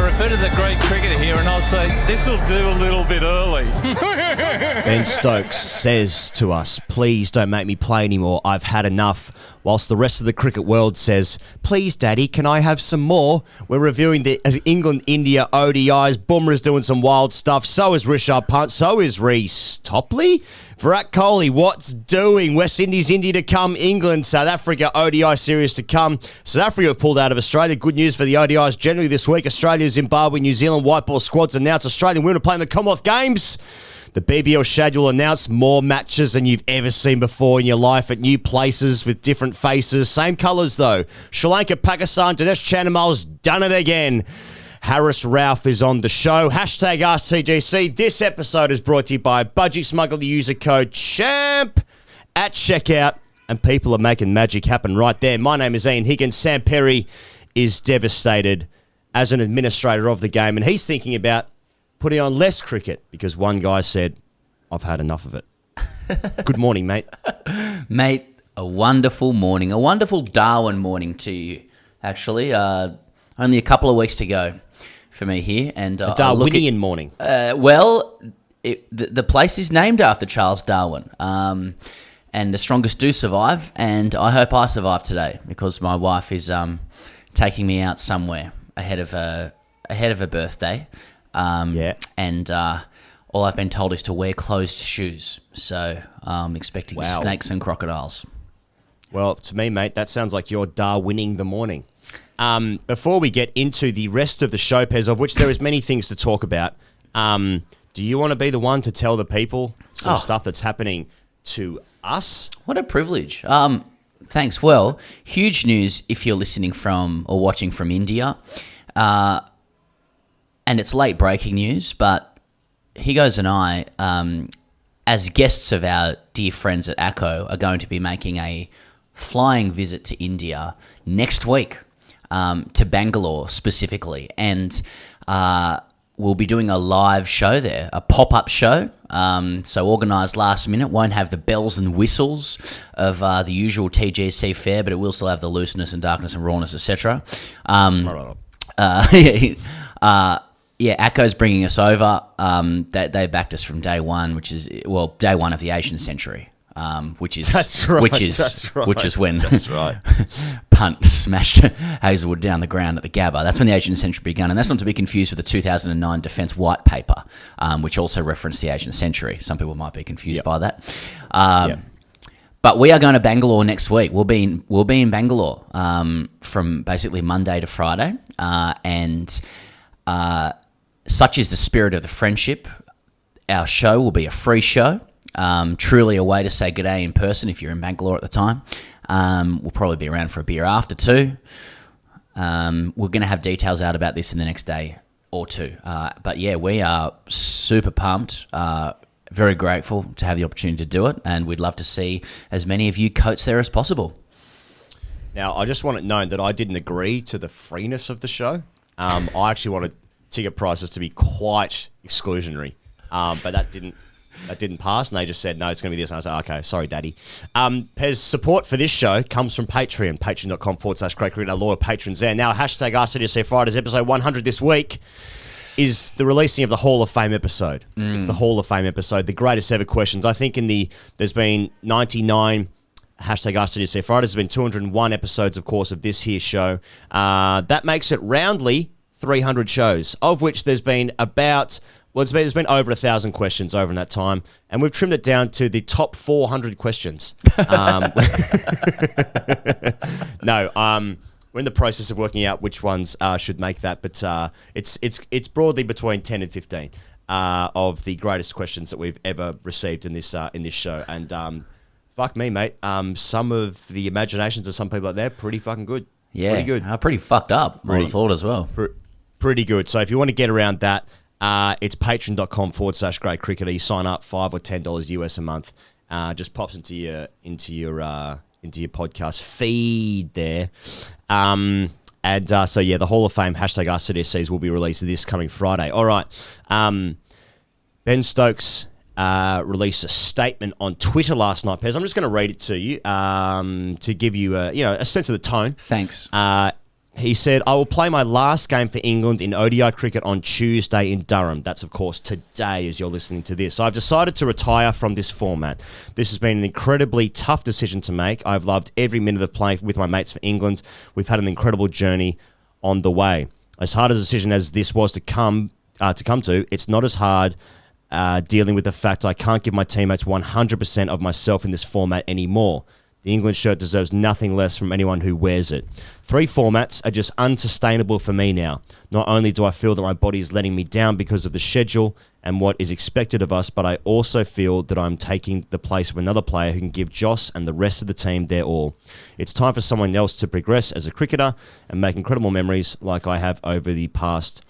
I refer to the great cricketer here and I'll say, this will do a little bit early. Ben Stokes says to us, please don't make me play anymore. I've had enough. Whilst the rest of the cricket world says, please, Daddy, can I have some more? We're reviewing the England-India ODIs. Bumrah's doing some wild stuff. So is Rishabh Pant. So is Reece Topley. VIRAT Kohli, what's doing? West Indies, India to come. England, South Africa, ODI series to come. South Africa have pulled out of Australia. Good news for the ODIs generally this week. Australia, Zimbabwe, New Zealand white ball squads announced. Australian women are playing the Commonwealth Games. The BBL Schedule announced more matches than you've ever seen before in your life at new places with different faces. Same colours, though. Sri Lanka, Pakistan, Dinesh Chandimal's done it again. Harris Rauf is on the show. Hashtag ASKTGC. This episode is brought to you by Budgie Smuggler. The user code CHAMP at checkout. And people are making magic happen right there. My name is Ian Higgins. Sam Perry is devastated as an administrator of the game. And he's thinking about putting on less cricket because one guy said, I've had enough of it. Good morning, mate. Mate, a wonderful morning. A wonderful Darwin morning to you, actually. Only a couple of weeks to go for me here. And a Darwinian morning. The place is named after Charles Darwin. And the strongest do survive. And I hope I survive today because my wife is taking me out somewhere ahead of her birthday. And all I've been told is to wear closed shoes. So I'm expecting snakes and crocodiles. Well, to me, mate, that sounds like you're Darwining the morning. Before we get into the rest of the show, Pez, of which there is many things to talk about, do you want to be the one to tell the people some stuff that's happening to us? What a privilege. Thanks. Well, huge news if you're listening from or watching from India. And it's late breaking news, but Higos and I, as guests of our dear friends at ACO, are going to be making a flying visit to India next week, to Bangalore specifically. And we'll be doing a live show there, a pop-up show. So organised last minute, won't have the bells and whistles of the usual TGC fare, but it will still have the looseness and darkness and rawness, etc. Yeah, ACO's bringing us over. They backed us from day one, which is day one of the Asian century, which is when Punt smashed Hazelwood down the ground at the Gabba. That's when the Asian century began, and that's not to be confused with the 2009 Defence White Paper, which also referenced the Asian century. Some people might be confused by that. But we are going to Bangalore next week. We'll be in Bangalore from basically Monday to Friday, and such is the spirit of the friendship. Our show will be a free show. Truly a way to say good day in person if you're in Bangalore at the time. We'll probably be around for a beer after too. We're going to have details out about this in the next day or two. But yeah, we are super pumped. Very grateful to have the opportunity to do it. And we'd love to see as many of you coats there as possible. Now, I just want it known that I didn't agree to the freeness of the show. I actually wanted ticket prices to be quite exclusionary, but that didn't pass, and they just said, no, it's going to be this. And I was like, okay, sorry, Daddy. Pez, support for this show comes from Patreon, patreon.com/great cricket, our loyal patrons there. Now, hashtag AskTGC Fridays, episode 100 this week is the releasing of the Hall of Fame episode. It's the Hall of Fame episode, the greatest ever questions. I think there's been 99... Hashtag AskTGC Fridays. There's been 201 episodes, of course, of this here show. That makes it roundly 300 shows, of which there's been there's been over 1,000 questions over in that time, and we've trimmed it down to the top 400 questions. No, we're in the process of working out which ones should make that, but it's broadly between 10 and 15 of the greatest questions that we've ever received in this show, and fuck me, mate. Some of the imaginations of some people out there, pretty fucking good. Yeah, pretty good. Pretty fucked up, I would have thought as well. Pretty good. So if you want to get around that, it's patreon.com/great cricketer. You sign up, $5 or $10 US a month. Just pops into your podcast feed there. So yeah, the Hall of Fame hashtag AskTGCs will be released this coming Friday. All right. Ben Stokes released a statement on Twitter last night, Pez. I'm just going to read it to you to give you a sense of the tone. Thanks. He said, I will play my last game for England in ODI cricket on Tuesday in Durham. That's, of course, today as you're listening to this. So I've decided to retire from this format. This has been an incredibly tough decision to make. I've loved every minute of playing with my mates for England. We've had an incredible journey on the way. As hard a decision as this was to come to, it's not as hard dealing with the fact I can't give my teammates 100% of myself in this format anymore. The England shirt deserves nothing less from anyone who wears it. 3 formats are just unsustainable for me now. Not only do I feel that my body is letting me down because of the schedule and what is expected of us, but I also feel that I'm taking the place of another player who can give Joss and the rest of the team their all. It's time for someone else to progress as a cricketer and make incredible memories like I have over the past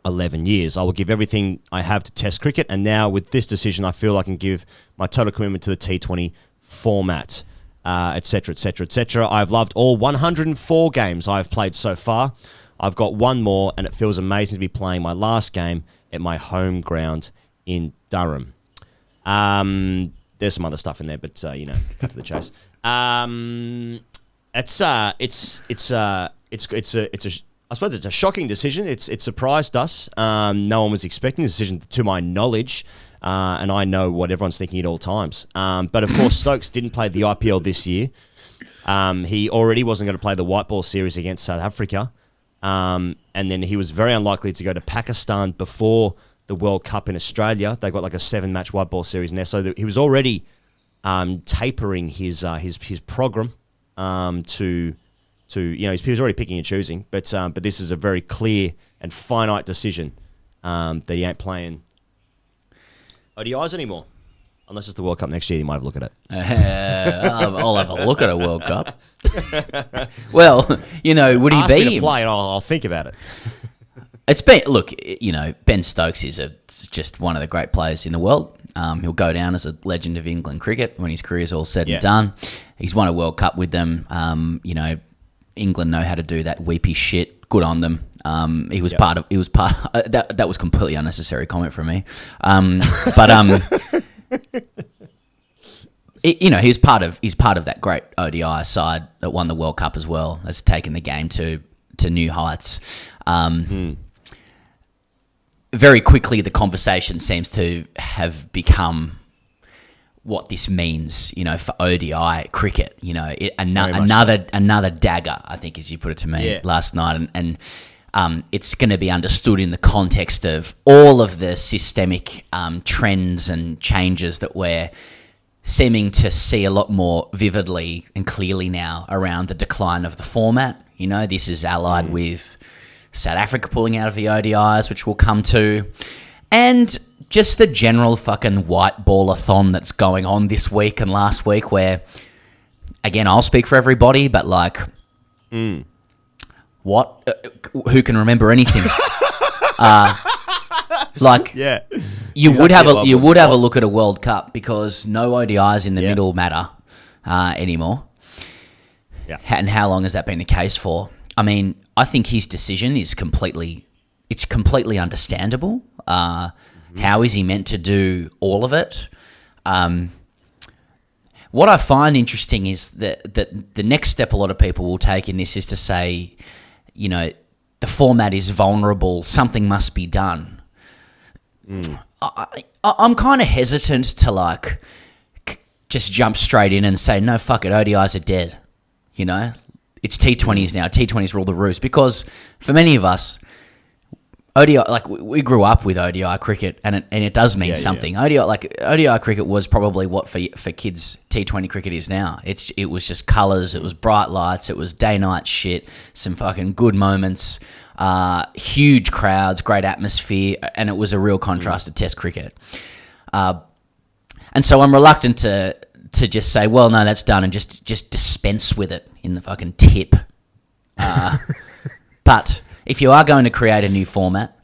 11 years. I will give everything I have to Test cricket, and now with this decision, I feel I can give my total commitment to the T20 format. Etc, etc, etc. I've loved all 104 games I've played so far. I've got one more, and it feels amazing to be playing my last game at my home ground in Durham. There's some other stuff in there, but cut to the chase. I suppose it's a shocking decision. It surprised us. No one was expecting the decision, to my knowledge. And I know what everyone's thinking at all times. But, of course, Stokes didn't play the IPL this year. He already wasn't going to play the white ball series against South Africa. And then he was very unlikely to go to Pakistan before the World Cup in Australia. They got like a 7-match white ball series in there. So he was already tapering his program to he was already picking and choosing. But this is a very clear and finite decision that he ain't playing ODIs anymore. Unless it's the World Cup next year, you might have a look at it. I'll have a look at a World Cup. Well, would he Ask be? Me to play, and I'll think about it. It's been Ben Stokes is just one of the great players in the world. He'll go down as a legend of England cricket when his career's all said and done. He's won a World Cup with them. England know how to do that weepy shit. Good on them. He was part of. That was completely unnecessary comment from me. He's part of that great ODI side that won the World Cup as well. That's taken the game to new heights. Very quickly, the conversation seems to have become what this means, for ODI cricket. Another dagger, I think, as you put it to me last night, and it's going to be understood in the context of all of the systemic trends and changes that we're seeming to see a lot more vividly and clearly now around the decline of the format. This is allied with South Africa pulling out of the ODIs, which we'll come to, and just the general fucking white ball-a-thon that's going on this week and last week where, again, I'll speak for everybody, but what? Who can remember anything? You would have a look at a World Cup because no ODIs in the middle matter anymore. Yeah. And how long has that been the case for? I mean, I think his decision is completely understandable. How is he meant to do all of it? What I find interesting is that the next step a lot of people will take in this is to say, the format is vulnerable, something must be done. I'm kind of hesitant to just jump straight in and say, no, fuck it, ODIs are dead. It's T20s now. T20s rule the roost because for many of us, ODI, we grew up with ODI cricket, and it does mean something. Yeah. ODI cricket was probably what for kids T20 cricket is now. It was just colours, it was bright lights, it was day night shit, some fucking good moments, huge crowds, great atmosphere, and it was a real contrast to Test cricket. And so I'm reluctant to just say, well, no, that's done, and just dispense with it in the fucking tip. But if you are going to create a new format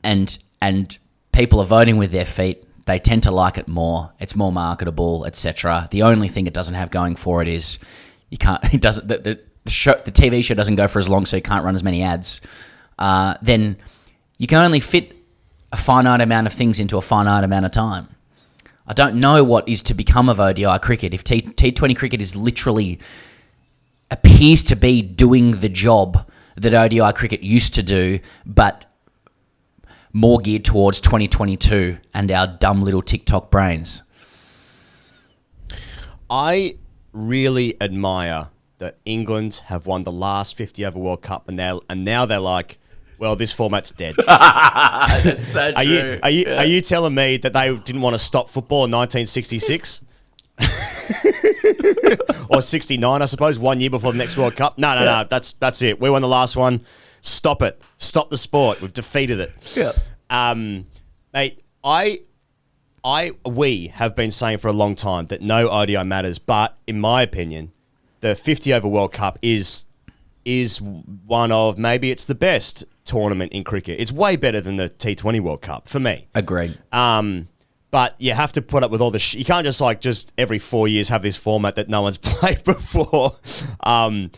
and people are voting with their feet, they tend to like it more. It's more marketable, etc. The only thing it doesn't have going for it is the TV show doesn't go for as long, so you can't run as many ads. Then you can only fit a finite amount of things into a finite amount of time. I don't know what is to become of ODI cricket if T20 cricket is literally appears to be doing the job that ODI cricket used to do, but more geared towards 2022 and our dumb little TikTok brains. I really admire that England have won the last 50 over World Cup, and now they're like, well, this format's dead. That's so true. Are you telling me that they didn't want to stop football in 1966? Or 69, I suppose, 1 year before the next World Cup? No. That's it. We won the last one. Stop it. Stop the sport. We've defeated it. Yeah. Mate, we have been saying for a long time that no ODI matters, but in my opinion, the 50 over World Cup is one of, maybe it's the best tournament in cricket. It's way better than the T20 World Cup for me. Agreed. But you have to put up with all the you can't just every 4 years have this format that no one's played before. But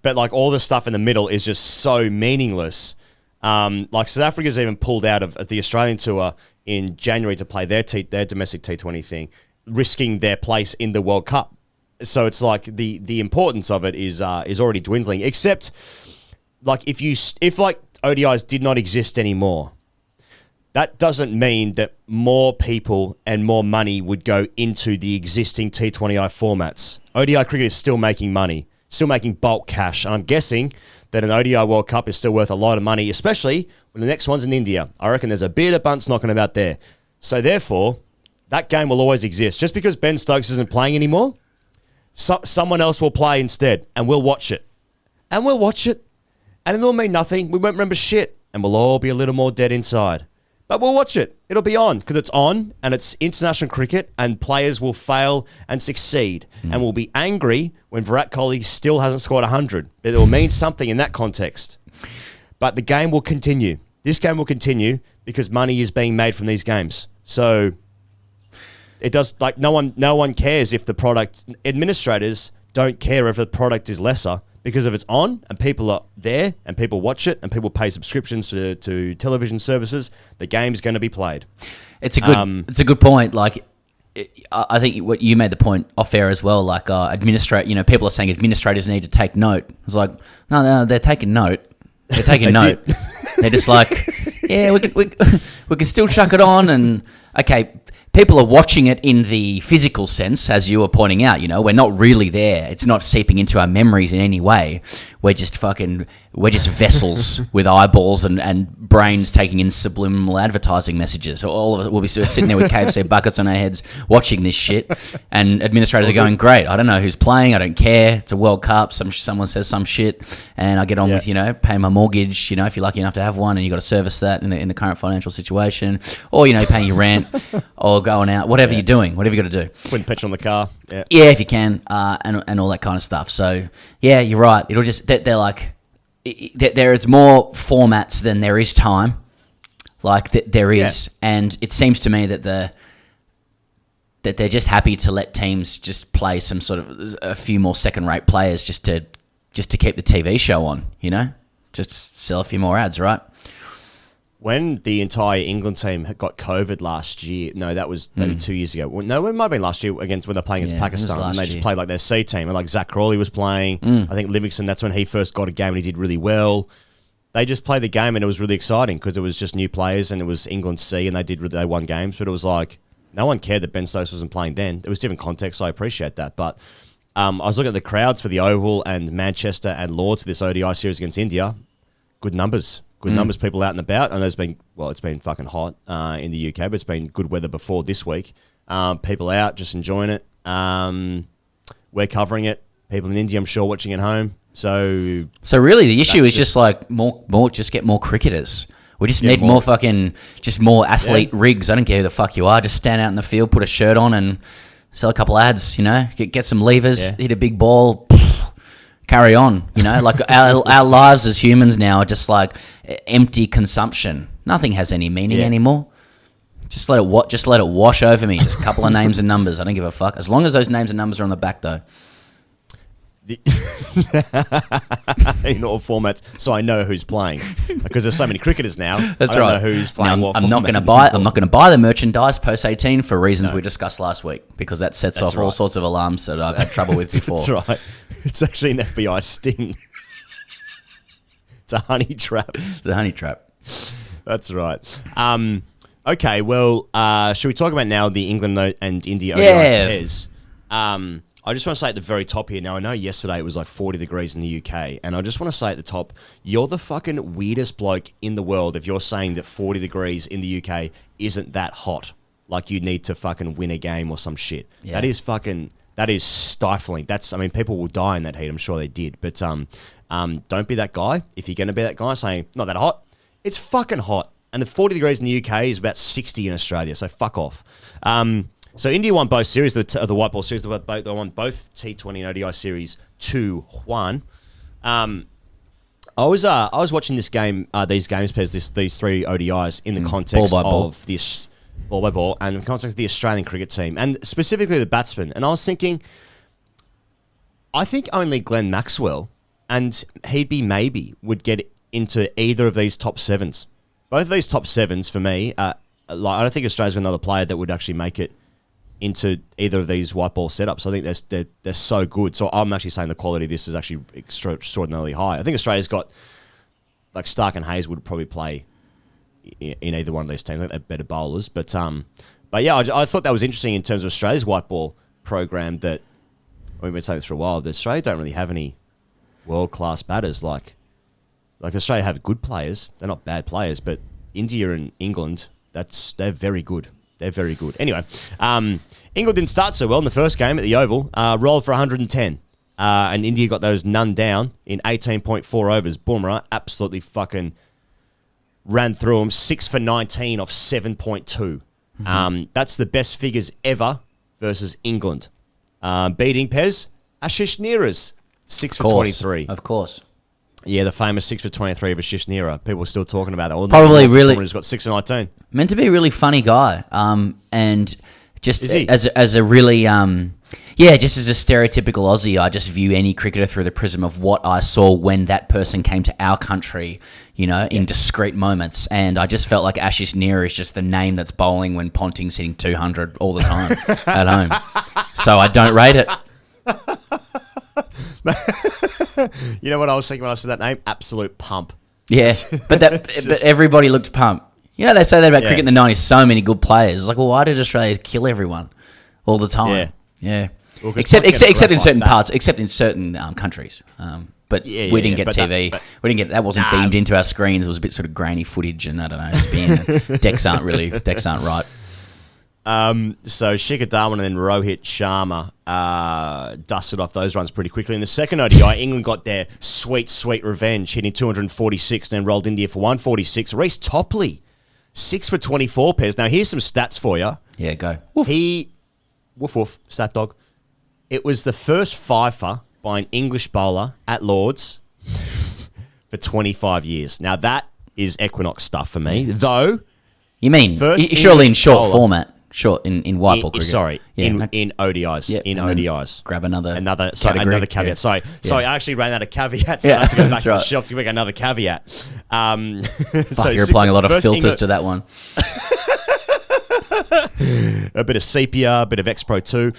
like all the stuff in the middle is just so meaningless. Like South Africa's even pulled out of the Australian tour in January to play their domestic T20 thing, risking their place in the World Cup. So it's like the importance of it is already dwindling. Except like if like ODIs did not exist anymore, that doesn't mean that more people and more money would go into the existing T20I formats. ODI cricket is still making money, still making bulk cash. And I'm guessing that an ODI World Cup is still worth a lot of money, especially when the next one's in India. I reckon there's a bit of bunts knocking about there. So therefore, that game will always exist. Just because Ben Stokes isn't playing anymore, someone else will play instead, and we'll watch it. And we'll watch it. And it'll mean nothing. We won't remember shit. And we'll all be a little more dead inside. But we'll watch it. It'll be on because it's on and it's international cricket and players will fail and succeed. And we'll be angry when VIRAT Kohli still hasn't scored 100. It will mean something in that context. But the game will continue. This game will continue because money is being made from these games. So it does, like, no one cares if the product, administrators don't care if the product is lesser. Because if it's on and people are there and people watch it and people pay subscriptions to television services, the game's going to be played. It's a good point. Like, I think what you made the point off air as well. Like, people are saying administrators need to take note. It's like, no, they're taking note. They're taking note. They're just like, yeah, we can still chuck it on, and okay. People are watching it in the physical sense, as you were pointing out. We're not really there. It's not seeping into our memories in any way. We're just vessels with eyeballs and brains taking in subliminal advertising messages. So all of it, we'll be sort of sitting there with KFC buckets on our heads watching this shit, and administrators are going, great, I don't know who's playing, I don't care, it's a World Cup, someone says some shit, and I get on with, paying my mortgage, if you're lucky enough to have one, and you've got to service that in the current financial situation, or, paying your rent, or going out, whatever you're doing, whatever you got to do. Putting petrol in the car. Yeah, if you can, and all that kind of stuff. So, yeah, you're right. It'll just, they're like, there is more formats than there is time. Like, there is. Yeah. And it seems to me that they're just happy to let teams just play some sort of, a few more second-rate players just to keep the TV show on, Just sell a few more ads, right? When the entire England team had got COVID last year, no, that was maybe 2 years ago. No, it might have been last year when they're playing against Pakistan, and they just played like their C team, and like Zach Crawley was playing. I think Livingston, that's when he first got a game and he did really well. They just played the game and it was really exciting because it was just new players and it was England C and they won games, but it was like no one cared that Ben Stokes wasn't playing then. There was different context, so I appreciate that. But I was looking at the crowds for the Oval and Manchester and Lords for this ODI series against India. Good numbers. Good numbers, people out and about. And it's been fucking hot in the UK, but it's been good weather before this week. People out, just enjoying it. We're covering it. People in India, I'm sure, watching at home. So really, the issue is just like just get more cricketers. We just need more fucking, just more athlete rigs. I don't care who the fuck you are. Just stand out in the field, put a shirt on, and sell a couple ads. Get some levers, hit a big ball. Carry on, like our lives as humans now are just like empty consumption. Nothing has any meaning anymore. Just let it wash over me. Just a couple of names and numbers. I don't give a fuck. As long as those names and numbers are on the back, though. In all formats, so I know who's playing because there's so many cricketers now. That's I don't right. know who's playing. Now, I'm not going to buy the merchandise post 18 for reasons we discussed last week because that sets off all sorts of alarms that I've had trouble with before. That's right. It's actually an FBI sting. It's a honey trap. It's a honey trap. That's right. Okay, well, should we talk about now the England and India ODIs pairs? I just want to say at the very top here, now I know yesterday it was like 40 degrees in the UK, and I just want to say at the top, you're the fucking weirdest bloke in the world if you're saying that 40 degrees in the UK isn't that hot. Like you need to fucking win a game or some shit. Yeah. That is stifling. People will die in that heat, I'm sure they did. But don't be that guy. If you're going to be that guy saying, not that hot, it's fucking hot. And the 40 degrees in the UK is about 60 in Australia, so fuck off. So India won both series, the white ball series. They won both T20 and ODI series 2-1. I was watching this game, these games pairs, these three ODIs in the context of this ball by ball and in the context of the Australian cricket team and specifically the batsmen. And I was thinking, I think only Glenn Maxwell and maybe would get into either of these top sevens. Both of these top sevens for me, I don't think Australia's got another player that would actually make it into either of these white ball setups. I think they're so good. So I'm actually saying the quality of this is actually extraordinarily high. I think Australia's got, like Stark and Hayes would probably play in either one of these teams. I think they're better bowlers. But yeah, I thought that was interesting in terms of Australia's white ball program that, we've been saying this for a while, that Australia don't really have any world-class batters. Like Australia have good players. They're not bad players, but India and England, they're very good. They're very good. Anyway, England didn't start so well in the first game at the Oval. Rolled for 110. And India got those none down in 18.4 overs. Bumrah absolutely fucking ran through them. 6 for 19 off 7.2. That's the best figures ever versus England. Beating Pez, Ashish Neera's 6 for 23. Of course. Yeah, the famous 6 for 23 of Ashish Neera. People are still talking about that. Probably really. He's got 6 for 19. Meant to be a really funny guy. And just as a really, just as a stereotypical Aussie, I just view any cricketer through the prism of what I saw when that person came to our country, in discrete moments. And I just felt like Ashish Neera is just the name that's bowling when Ponting's hitting 200 all the time at home. So I don't rate it. You know what I was thinking when I said that name? Absolute pump. Yeah, but everybody looked pumped. They say that about cricket in the 90s, so many good players. It's like, well, why did Australia kill everyone all the time? Yeah. Well, except in certain parts, except in certain countries. But we didn't get TV. We didn't get that. Wasn't beamed into our screens. It was a bit sort of grainy footage, and I don't know, spin. decks aren't right. So Shikhar Dhawan and then Rohit Sharma dusted off those runs pretty quickly. In the second ODI, England got their sweet revenge, hitting 246, then rolled India for 146. Reece Topley, 6 for 24 pairs. Now, here's some stats for you. Yeah, go. Woof, stat dog. It was the first fifer by an English bowler at Lords for 25 years. Now, that is Equinox stuff for me, though. You mean, surely in short format. Short in white ball cricket. Sorry, in ODIs. Yeah, in ODIs. Grab another caveat. Yeah. Sorry, I actually ran out of caveats. So I had to go back to the shelf to make another caveat. So you're applying a lot of filters to that one. A bit of sepia, a bit of X Pro 2.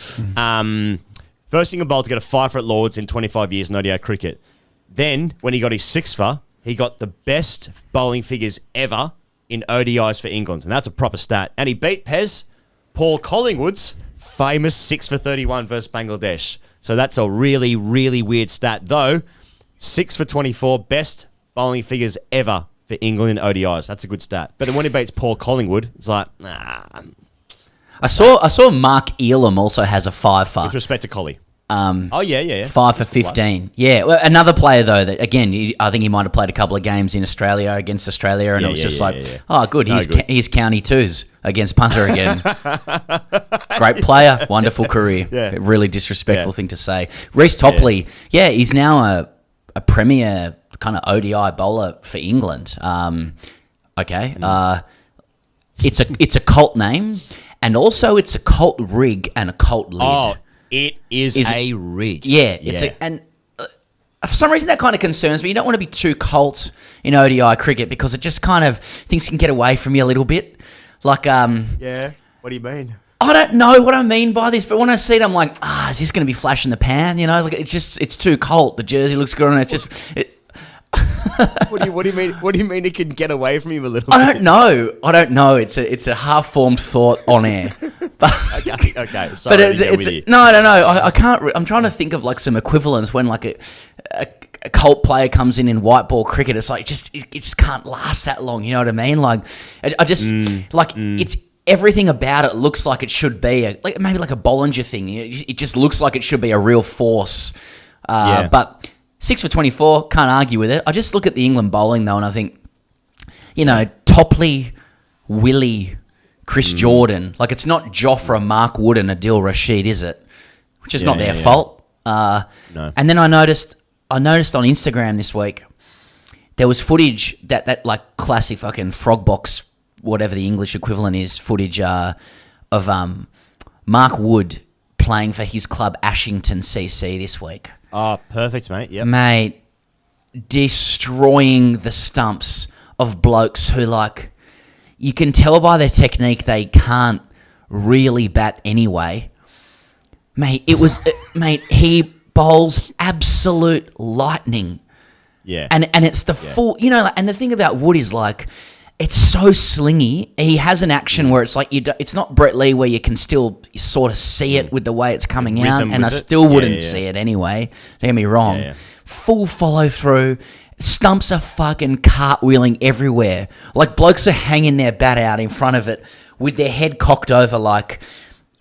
First England bowler to get a fifer at Lords in 25 years in ODI cricket. Then, when he got his sixfer, he got the best bowling figures ever in ODIs for England. And that's a proper stat. And he beat Paul Collingwood's famous 6 for 31 versus Bangladesh. So that's a really, really weird stat. Though, 6 for 24, best bowling figures ever for England in ODIs. That's a good stat. But then when he beats Paul Collingwood, it's like, nah. I saw Mark Elam also has a 5 for. With respect to Kohli. 5 for 15. Yeah, well, another player though that again, I think he might have played a couple of games in Australia against Australia, and it was oh, good. He's county twos against punter again. Great player, wonderful career. Yeah. Really disrespectful thing to say. Reece Topley, he's now a premier kind of ODI bowler for England. It's a cult name, and also it's a cult rig and a cult lead. Oh. It is a rig. Yeah. For some reason that kind of concerns me. You don't want to be too cult in ODI cricket because it just kind of, things can get away from you a little bit. Like, yeah. What do you mean? I don't know what I mean by this, but when I see it, I'm like, is this going to be flash in the pan? You know, like it's too cold. The jersey looks good, and it's just. What do you mean? What do you mean it can get away from you a little? I don't know. It's a half-formed thought on air. But, okay. Sorry, but no, I don't know. I can't. I'm trying to think of like some equivalents when like a Colt player comes in white ball cricket. It's like it just can't last that long. You know what I mean? Like it's. Everything about it looks like it should be maybe like a Bollinger thing. It just looks like it should be a real force. But 6 for 24, can't argue with it. I just look at the England bowling though, and I think, Topley, Willie, Chris Jordan. Like it's not Jofra, Mark Wood, and Adil Rashid, is it? Which is not their fault. No. And then I noticed on Instagram this week there was footage that like classic fucking frog box, whatever the English equivalent is, footage of Mark Wood playing for his club Ashington CC this week. Oh, perfect, mate. Yep. Mate, destroying the stumps of blokes who, like, you can tell by their technique they can't really bat anyway. Mate, he bowls absolute lightning. Yeah. And it's the full, and the thing about Wood is, like, it's so slingy. He has an action where it's like it's not Brett Lee where you can still sort of see it with the way it's coming out, and I still wouldn't see it anyway. Don't get me wrong. Yeah. Full follow through. Stumps are fucking cartwheeling everywhere. Like blokes are hanging their bat out in front of it with their head cocked over like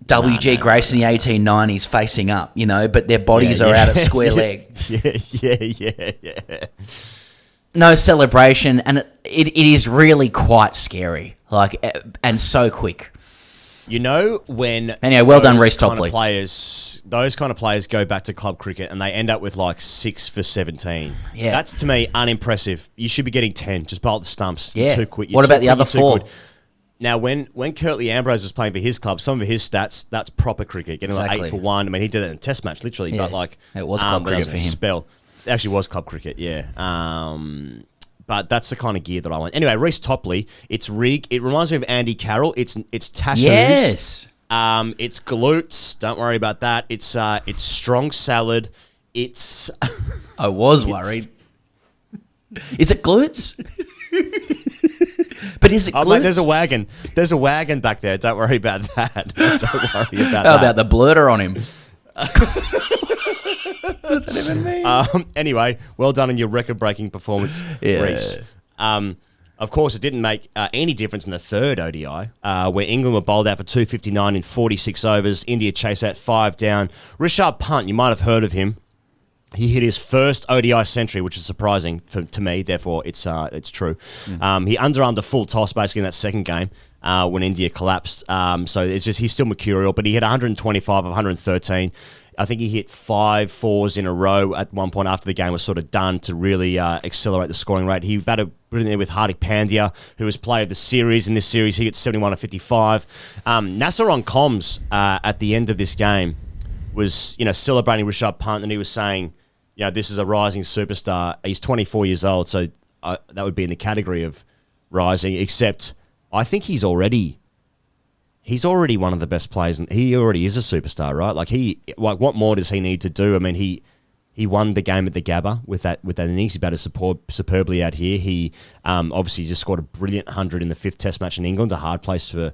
WG Grace in the 1890s facing up, but their bodies are out at square leg. Yeah. No celebration, and it is really quite scary, like, and so quick. Anyway, well done, Reece Topley. Those kind of players go back to club cricket and they end up with like 6 for 17. Yeah, that's to me unimpressive. You should be getting 10. Just bowl at the stumps. Yeah. You're too quick. What about the other 4? Now, when Curtly Ambrose was playing for his club, some of his stats, that's proper cricket. Getting like 8 for 1. I mean, he did it in a test match, literally. Yeah. But like, it was club cricket for him. Spell. It actually was club cricket, yeah. But that's the kind of gear that I want. Anyway, Reece Topley, it's rig. It reminds me of Andy Carroll. It's tattoos. Yes. It's glutes. Don't worry about that. It's strong salad. It's. I was worried. Is it glutes? But is it glutes? Mate, there's a wagon. There's a wagon back there. Don't worry about that. Don't worry about that. How about the blurter on him? What does that even mean? Anyway, well done on your record-breaking performance, Reece. Of course, it didn't make any difference in the third ODI, where England were bowled out for 259 in 46 overs. India chased out 5 down. Rishabh Pant, you might have heard of him. He hit his first ODI century, which is surprising to me. Therefore, it's true. He underarmed a full toss basically in that second game when India collapsed. So it's just he's still mercurial, but he hit 125 of 113. I think he hit 5 fours in a row at one point after the game was sort of done to really accelerate the scoring rate. He batted brilliantly with Hardik Pandya, who was player of the series in this series. He hit 71 of 55. Nasser on comms at the end of this game was celebrating Rishabh Pant, and he was saying, this is a rising superstar. He's 24 years old, so that would be in the category of rising, except I think he's already one of the best players, and he already is a superstar, right? What more does he need to do? I mean, he won the game at the Gabba with that innings. He batted superbly out here. He obviously just scored a brilliant 100 in the 5th Test match in England, a hard place for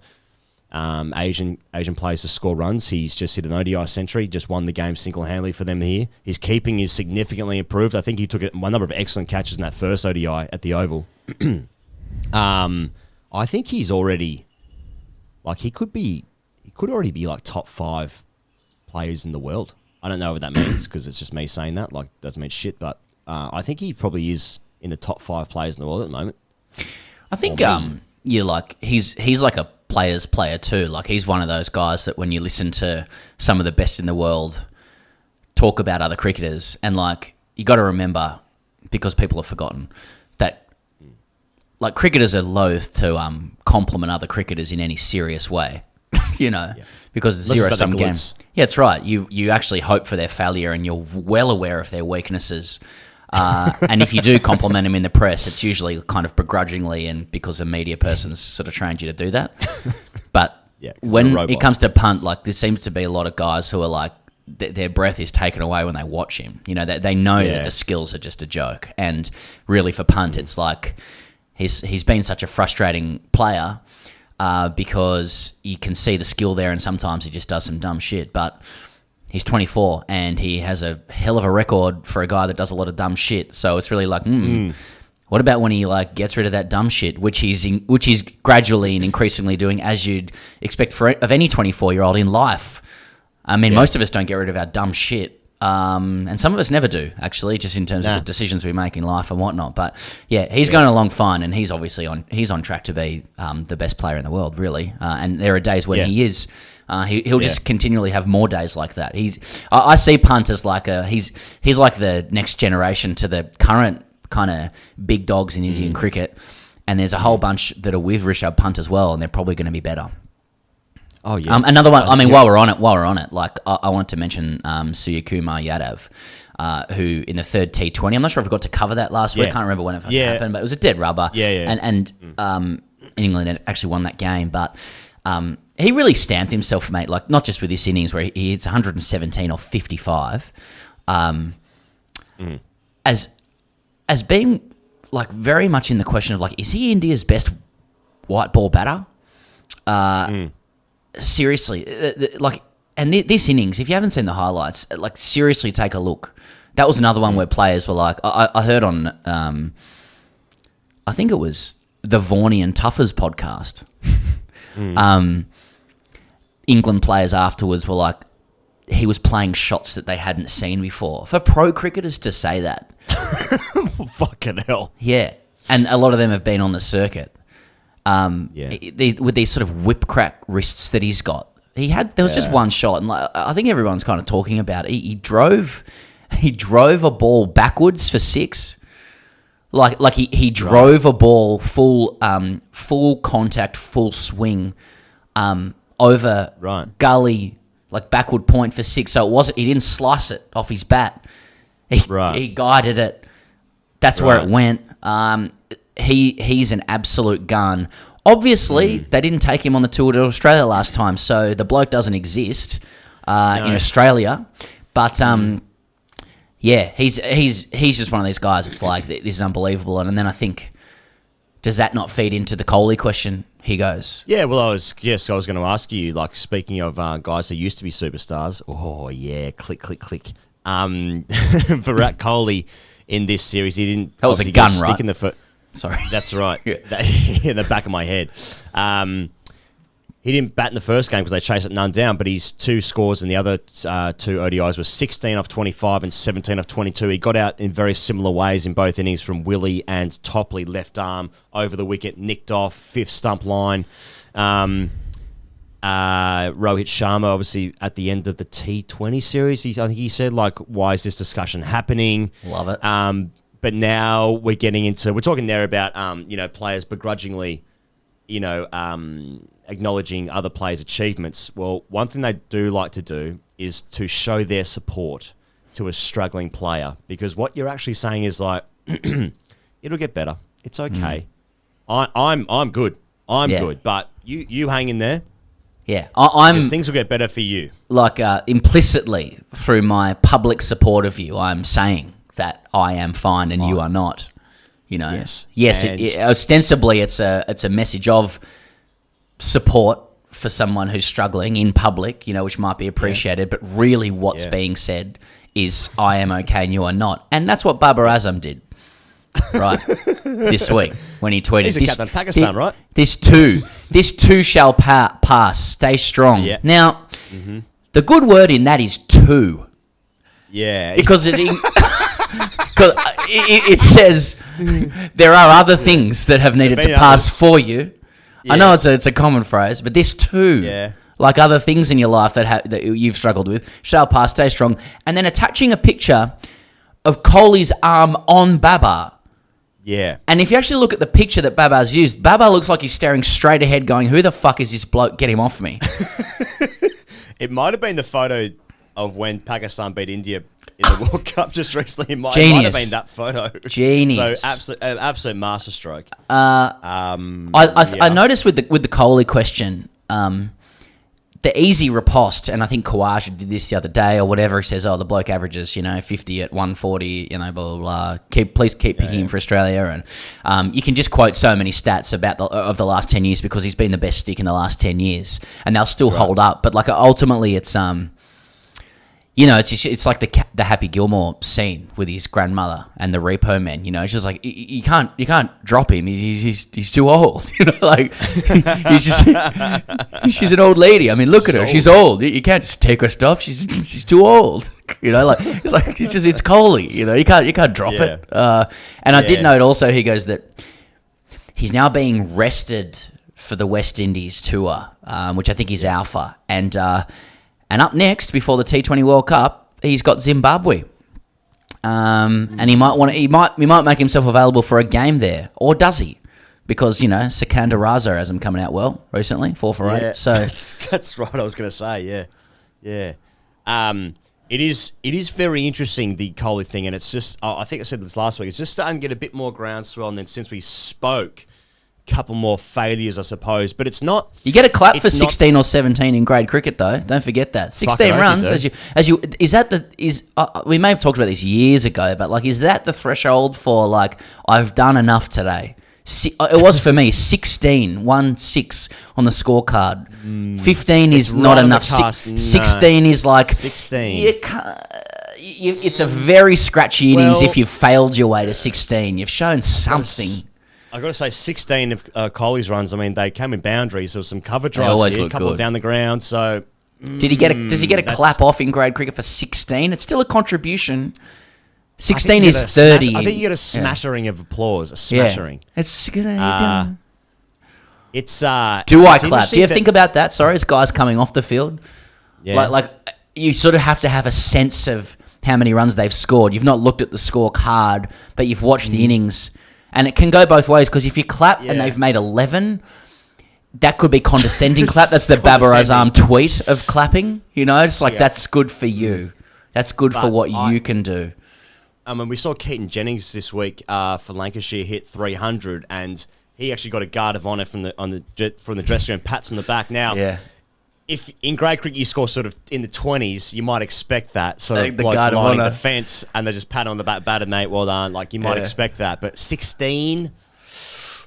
Asian players to score runs. He's just hit an ODI century, just won the game single-handedly for them here. His keeping is significantly improved. I think he took a number of excellent catches in that first ODI at the Oval. I think he's already... he could already be like top 5 players in the world. I don't know what that means because it's just me saying that. Doesn't mean shit, but I think he probably is in the top 5 players in the world at the moment. I think he's like a player's player too. Like he's one of those guys that when you listen to some of the best in the world talk about other cricketers, and you got to remember, because people have forgotten that. Cricketers are loath to compliment other cricketers in any serious way, because it's zero-sum game. Yeah, that's right. You actually hope for their failure, and you're well aware of their weaknesses. And if you do compliment them in the press, it's usually kind of begrudgingly and because a media person's sort of trained you to do that. But Yeah, when it comes to punt, like there seems to be a lot of guys who are like their breath is taken away when they watch him. You know, they know that the skills are just a joke, and really for punt, it's like he's been such a frustrating player because you can see the skill there, and sometimes he just does some dumb shit, but. He's 24 and he has a hell of a record for a guy that does a lot of dumb shit. So it's really like, what about when he like gets rid of that dumb shit, which he's gradually and increasingly doing, as you'd expect of any 24-year-old in life. I mean, most of us don't get rid of our dumb shit, and some of us never do, actually, just in terms of the decisions we make in life and whatnot. But yeah, he's going along fine, and he's obviously on track to be the best player in the world, really. And there are days when he is. He'll just continually have more days like that. I see punt as like he's like the next generation to the current kind of big dogs in Indian cricket, and there's a whole bunch that are with Rishabh Pant as well, and they're probably going to be better. Oh yeah. Another one. I mean, while we're on it, like I wanted to mention Suryakumar Yadav, who in the third T20. I'm not sure if we got to cover that last week. I can't remember when it happened, but it was a dead rubber. And England actually won that game, but. He really stamped himself, mate, like not just with this innings where he hits 117 or 55, as being like very much in the question of like, is he India's best white ball batter? Seriously, like, and this innings, if you haven't seen the highlights, like seriously take a look. That was another one where players were like, I heard on, I think it was the Varney and Tuffers podcast. England players afterwards were like, he was playing shots that they hadn't seen before. For pro cricketers to say that. Fucking hell. Yeah. And a lot of them have been on the circuit. With these sort of whip crack wrists that he's got. There was just one shot, and like, I think everyone's kind of talking about it. He drove a ball backwards for six. Like he drove a ball full contact, full swing, over gully, like backward point for six. So he didn't slice it off his bat. He guided it. That's where it went. He's an absolute gun. Obviously, they didn't take him on the tour to Australia last time, so the bloke doesn't exist in Australia. But yeah, he's just one of these guys. It's like, this is unbelievable. And then I think, does that not feed into the Kohli question? He goes. Yeah, well, I was going to ask you, like, speaking of guys who used to be superstars. Oh yeah, click. Virat Kohli in this series, he didn't. That was a gun, right? In the foot. Sorry, that's right. In the back of my head. He didn't bat in the first game because they chased it none down, but his two scores in the other two ODIs were 16 off 25 and 17 off 22. He got out in very similar ways in both innings from Willie and Topley, left arm over the wicket, nicked off, fifth stump line. Rohit Sharma, obviously, at the end of the T20 series, I think he said, like, why is this discussion happening? Love it. But now we're talking there about, players begrudgingly, acknowledging other players' achievements. Well, one thing they do like to do is to show their support to a struggling player, because what you're actually saying is like, it'll get better. It's okay. I'm good. I'm good, but you hang in there. Yeah, because things will get better for you. Like implicitly through my public support of you, I'm saying that I am fine and you are not. Yes. Ostensibly, it's a message of support for someone who's struggling in public, which might be appreciated, but really what's being said is I am okay and you are not. And that's what Babar Azam did, right, this week when he tweeted. He's a captain Pakistan, right? This too shall pass, stay strong. Yeah. Now, the good word in that is two. Yeah. Because it says there are other things that have needed to pass for you. Yeah. I know it's a common phrase, but this too, like other things in your life that you've struggled with, shall pass, stay strong. And then attaching a picture of Kohli's arm on Babar. Yeah. And if you actually look at the picture that Babar's used, Babar looks like he's staring straight ahead going, who the fuck is this bloke? Get him off me. It might have been the photo of when Pakistan beat India in the World Cup just recently. It might have been that photo. Genius. So absolute masterstroke. I noticed with the Kohli question, the easy riposte, and I think Kawaja did this the other day or whatever. He says, "Oh, the bloke averages, 50 at 140, blah blah blah. Please keep picking him for Australia." And you can just quote so many stats about the last 10 years because he's been the best stick in the last 10 years, and they'll still hold up. But like ultimately, it's it's like the Happy Gilmore scene with his grandmother and the repo men. It's just like you can't drop him. He's too old. Like she's an old lady. I mean, look at her. She's old. You can't just take her stuff. She's too old. It's Kohli. You can't drop it. And I did note also he goes that he's now being rested for the West Indies tour, which I think is alpha and up next, before the T20 World Cup, he's got Zimbabwe, and he might make himself available for a game there, or does he? Because Sikandar Raza has him coming out well recently, 4 for 8. So that's right. I was going to say, yeah. It is very interesting, the Kohli thing, and it's just I think I said this last week. It's just starting to get a bit more groundswell, and then since we spoke. Couple more failures, I suppose, but it's not. You get a clap for 16 or 17 in grade cricket, though. Don't forget that 16 runs. We may have talked about this years ago, but like, is that the threshold for like I've done enough today? It was for me 16, 1-6 on the scorecard. 15 is not enough. 16 is like 16. You can't. It's a very scratchy innings if you've failed your way to 16. You've shown something. I got to say, 16 of Kohli's runs. I mean, they came in boundaries. There was some cover drives here, a couple down the ground. So, does he get a clap off in grade cricket for 16? It's still a contribution. 16 is 30. I think you get a smattering of applause. A smattering. Yeah. It's. Do I clap? Do you think about that? Sorry, as guys coming off the field, like you sort of have to have a sense of how many runs they've scored. You've not looked at the scorecard, but you've watched the innings. And it can go both ways, because if you clap and they've made 11, that could be condescending clap. That's the Babar Azam tweet of clapping. It's like, that's good for you. That's good for what you can do. I mean, we saw Keaton Jennings this week for Lancashire hit 300, and he actually got a guard of honour from the dressing room, pats on the back. Now, if in grade cricket you score sort of in the 20s, you might expect that. Sort of blokes lining the fence and they just pat on the back, batter, mate, well done. Like, you might expect that. But 16...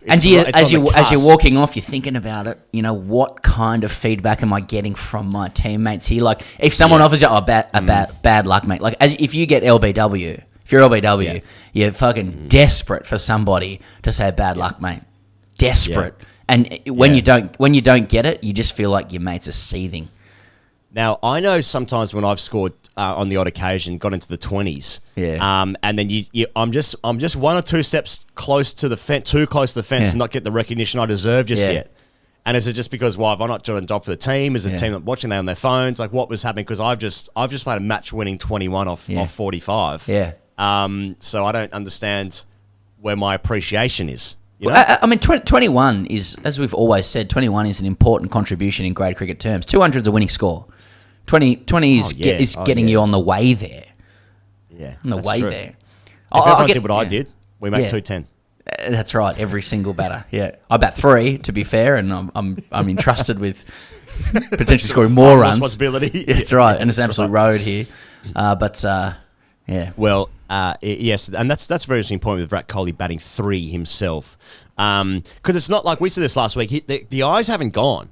And as you're walking off, you're thinking about it. What kind of feedback am I getting from my teammates here? Like, if someone offers you, bad luck, mate. Like, if you get LBW, if you're LBW, you're fucking desperate for somebody to say bad luck, mate. Desperate. Yeah. And when you don't get it, you just feel like your mates are seething. Now, I know sometimes when I've scored on the odd occasion, got into the 20s, and then I'm just 1 or 2 steps close to the fence, too close to the fence, to not get the recognition I deserve just yet. And is it just because have I not done a job for the team? Is the team not watching that on their phones? Like, what was happening? Because I've just played a match-winning 21 off 45. Yeah. So I don't understand where my appreciation is. Well, I mean, 21 is, as we've always said, 21 is an important contribution in grade cricket terms. 200 is a winning score. 20 is getting you on the way there. Yeah, on the way true. there. If everyone did what I did, we make 210. That's right. Every single batter. Yeah, I bat 3 to be fair, and I'm entrusted with potentially scoring more runs. Responsibility. That's right, and it's an absolute road here. Yeah. Well, yes, and that's a very interesting point with Virat Kohli batting 3 himself. Because it's not like we said this last week. The eyes haven't gone,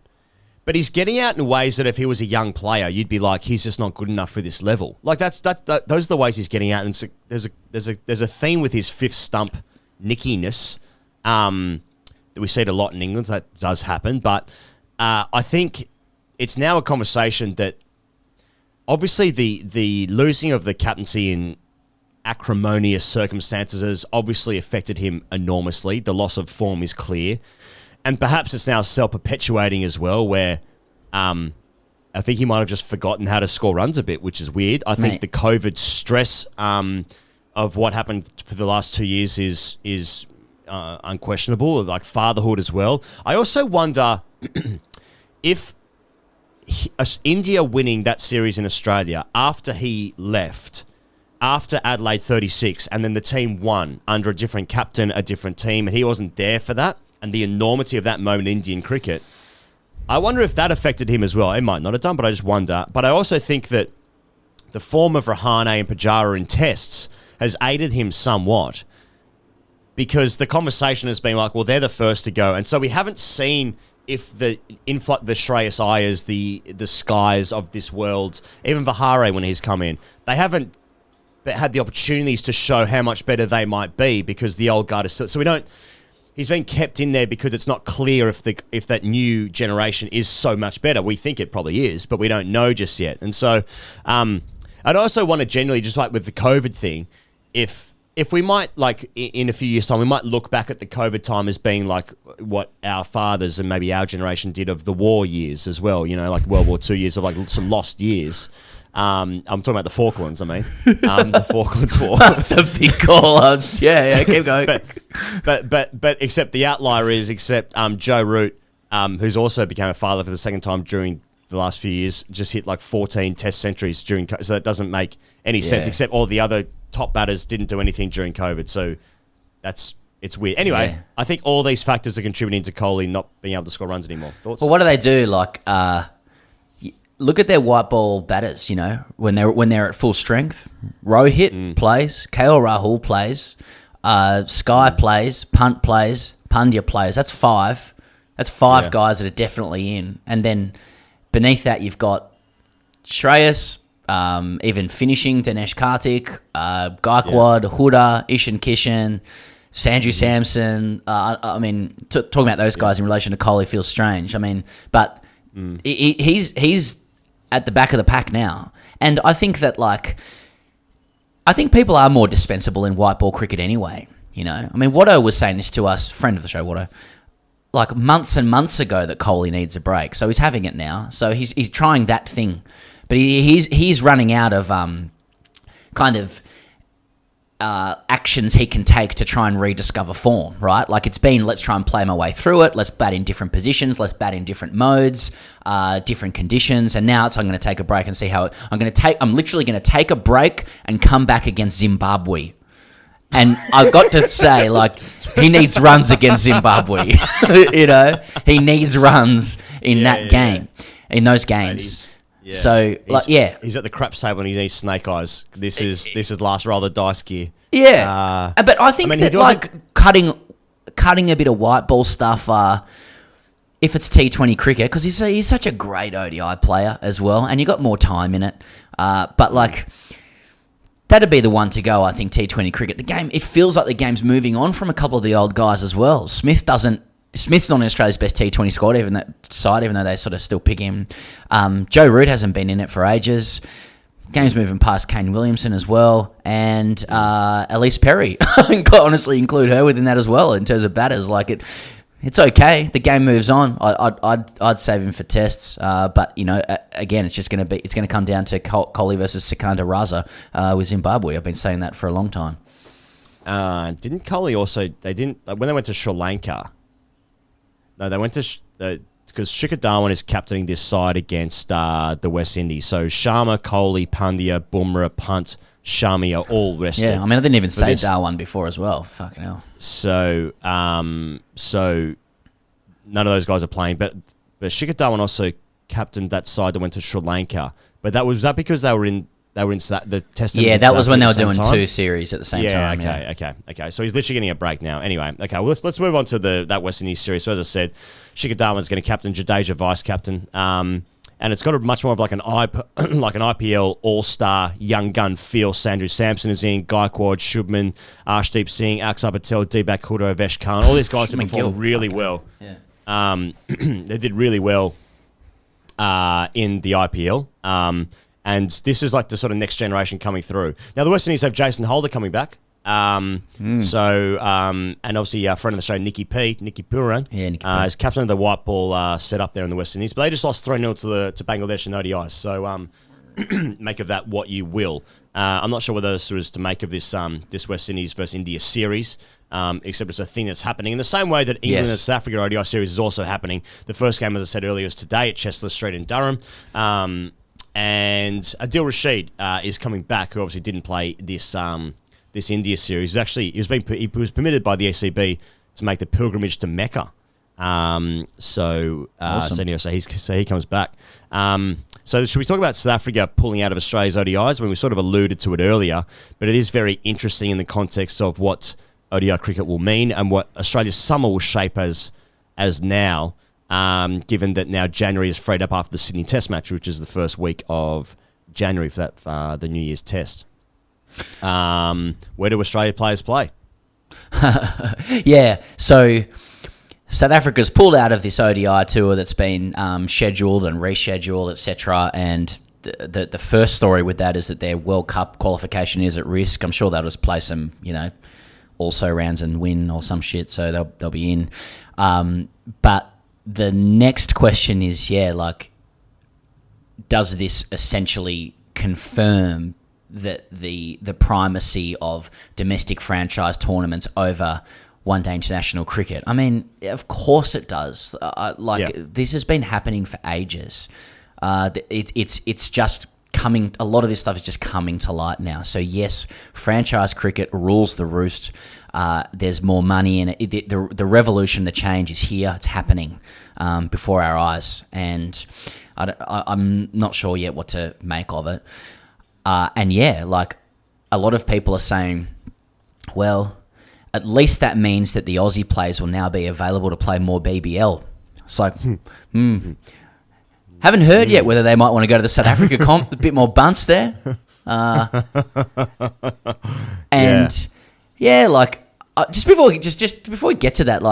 but he's getting out in ways that if he was a young player, you'd be like, he's just not good enough for this level. Like those are the ways he's getting out. And there's a theme with his fifth stump nickiness that we see it a lot in England. That does happen, but I think it's now a conversation that. Obviously, the losing of the captaincy in acrimonious circumstances has obviously affected him enormously. The loss of form is clear. And perhaps it's now self-perpetuating as well, where I think he might have just forgotten how to score runs a bit, which is weird. I think the COVID stress of what happened for the last 2 years is unquestionable, like fatherhood as well. I also wonder if... India winning that series in Australia after he left, after Adelaide 36, and then the team won under a different captain, a different team, and he wasn't there for that, and the enormity of that moment in Indian cricket, I wonder if that affected him as well. It might not have done, but I just wonder. But I also think that the form of Rahane and Pujara in tests has aided him somewhat, because the conversation has been like, well, they're the first to go. And so we haven't seen if the influx, the Shreyas Iyers, the Skies of this world, even Vihare when he's come in, they haven't had the opportunities to show how much better they might be, because the old guard is still... So we don't... He's been kept in there because it's not clear if that new generation is so much better. We think it probably is, but we don't know just yet. And so I'd also want to generally, just like with the COVID thing, if we might, like, in a few years' time, we might look back at the COVID time as being like what our fathers and maybe our generation did of the war years as well, you know, like World War II years of like some lost years. I'm talking about the Falklands, the Falklands War. That's a big call. Yeah, keep going. But except the outlier is, Joe Root, who's also became a father for the second time during the last few years, just hit like 14 test centuries during, so that doesn't make any sense, except all the other top batters didn't do anything during COVID. So it's weird. Anyway, I think all these factors are contributing to Kohli not being able to score runs anymore. Thoughts? Well, what do they do? Like, look at their white ball batters, you know, when they're at full strength. Rohit plays, KL Rahul plays, Sky plays, Punt plays, Pandya plays. That's five. That's five guys that are definitely in. And then beneath that, you've got Shreyas, even finishing Dinesh Karthik, Gaikwad, Huda, Ishan Kishan, Sanju Samson. I mean, talking about those guys in relation to Kohli feels strange. I mean, but he's at the back of the pack now. And I think that, like, I think people are more dispensable in white ball cricket anyway, you know? I mean, Watto was saying this to us, friend of the show, Watto, like months and months ago, that Kohli needs a break. So he's having it now. So he's trying that thing. But he's running out of kind of actions he can take to try and rediscover form, right? Like, it's been, let's try and play my way through it. Let's bat in different positions. Let's bat in different modes, different conditions. And now I'm going to take a break and see how I'm literally going to take a break and come back against Zimbabwe. And I've got to say, like, he needs runs against Zimbabwe. You know, he needs runs in that game, in those games. Yeah. So, he's at the craps table and he needs snake eyes. This is last roll of the dice gear. Yeah, but I think that, like, cutting a bit of white ball stuff, if it's T20 cricket, because he's such a great ODI player as well, and you got more time in it. But, like, that'd be the one to go. I think T20 cricket. The game, it feels like the game's moving on from a couple of the old guys as well. Smith's not in Australia's best T20 squad, even though they sort of still pick him. Joe Root hasn't been in it for ages. Game's moving past Kane Williamson as well, and Elise Perry. I can quite honestly include her within that as well in terms of batters. Like, it's okay. The game moves on. I'd save him for tests, but, you know, again, it's going to come down to Kohli versus Sikandar Raza with Zimbabwe. I've been saying that for a long time. Didn't Kohli also? They didn't when they went to Sri Lanka. No, they went to because Shikhar Dhawan is captaining this side against the West Indies. So Sharma, Kohli, Pandya, Bumrah, Punt, Shami are all rested. Yeah, I mean, I didn't even say Dhawan before as well. Fucking hell. So none of those guys are playing, but Shikhar Dhawan also captained that side that went to Sri Lanka. But was that because they were in the test? Yeah, that was when they were doing two series at the same time. Okay. So he's literally getting a break now. Anyway, okay. Well, let's move on to that West Indies series. So as I said, Shikhar Dhawan's going to captain, Jadeja vice captain, and it's got a much more of like an IPL all-star young gun feel. Sanju Samson is in, Gaikwad, Shubman, Arshdeep Singh, Akshar Patel, Deepak Huda, Avesh Khan. All these guys have performed really well. Yeah. They did really well in the IPL. And this is like the sort of next generation coming through. Now, the West Indies have Jason Holder coming back. And obviously our friend of the show, Nicky Puran, is captain of the white ball set up there in the West Indies. But they just lost 3-0 to Bangladesh in ODIs. So make of that what you will. I'm not sure whether this was to make of this West Indies versus India series, except it's a thing that's happening. In the same way that England and South Africa ODI series is also happening. The first game, as I said earlier, is today at Chestnut Street in Durham. And Adil Rashid is coming back, who obviously didn't play this India series. He was permitted by the ECB to make the pilgrimage to Mecca Awesome. So anyway, so he comes back. So should we talk about South Africa pulling out of Australia's ODIs? I mean, we sort of alluded to it earlier, but it is very interesting in the context of what ODI cricket will mean and what Australia's summer will shape as now, given that now January is freed up after the Sydney Test match, which is the first week of January for that the New Year's Test. Where do Australia players play? Yeah, so South Africa's pulled out of this ODI tour that's been scheduled and rescheduled, etc. And the first story with that is that their World Cup qualification is at risk. I'm sure they'll just play some, also rounds and win or some shit, so they'll be in. But the next question is, does this essentially confirm that the primacy of domestic franchise tournaments over one-day international cricket? I mean, of course it does. This has been happening for ages. It's just coming. A lot of this stuff is just coming to light now. So yes, franchise cricket rules the roost. There's more money in it. The revolution, the change is here. It's happening before our eyes, and I'm not sure yet what to make of it. A lot of people are saying, well, at least that means that the Aussie players will now be available to play more BBL. It's like, haven't heard yet whether they might want to go to the South Africa comp. A bit more bunts there. Just before we get to that,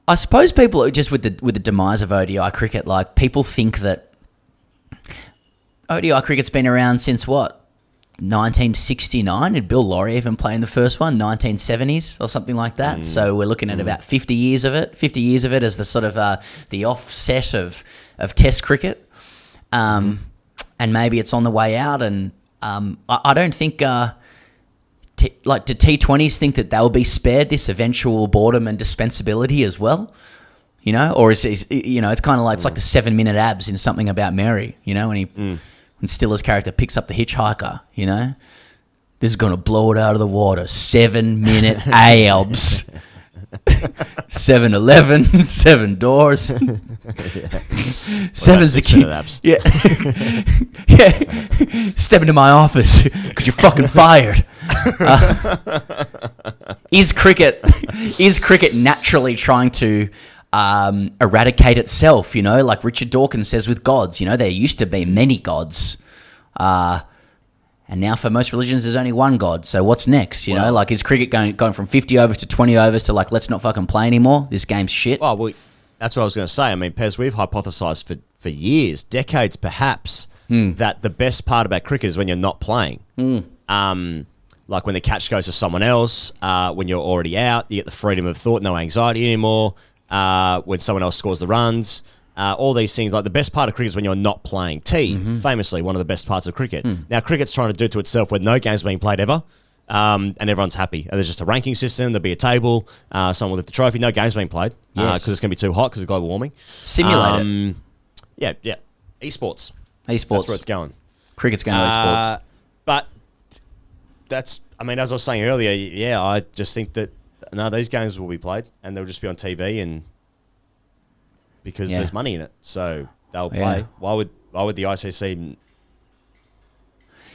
I suppose people just with the demise of ODI cricket, people think that ODI cricket's been around since what? 1969? Did Bill Laurie even play in the first one? 1970s or something like that. So we're looking at about 50 years of it. 50 years of it as the sort of the offset of Test cricket. And maybe it's on the way out. And I don't think... do T20s think that they'll be spared this eventual boredom and dispensability as well? Or is it's kind of like, it's like the 7-minute abs in Something About Mary, when Stiller's character picks up the hitchhiker, this is going to blow it out of the water. 7-minute abs. 7-Eleven, 7 doors. Seven's the key. Abs. Yeah. Yeah. Step into my office because you're fucking fired. Is cricket naturally trying to eradicate itself, like Richard Dawkins says with gods, there used to be many gods, and now for most religions there's only one god, so what's next, is cricket going from 50 overs to 20 overs to let's not fucking play anymore, this game's shit? Well, that's what I was going to say. I mean, Pez, we've hypothesised for years, decades perhaps, that the best part about cricket is when you're not playing. Like when the catch goes to someone else, when you're already out, you get the freedom of thought, no anxiety anymore. When someone else scores the runs, all these things. Like the best part of cricket is when you're not playing. Famously, one of the best parts of cricket. Now, cricket's trying to do to itself where no game's being played ever, and everyone's happy. And there's just a ranking system. There'll be a table. Someone will lift the trophy. No game's being played because it's going to be too hot because of global warming. Simulate it. Yeah. Esports. That's where it's going. Cricket's going to esports. But that's, as I was saying earlier, I just think that these games will be played and they'll just be on TV, and because there's money in it, so they'll play. Why would the ICC?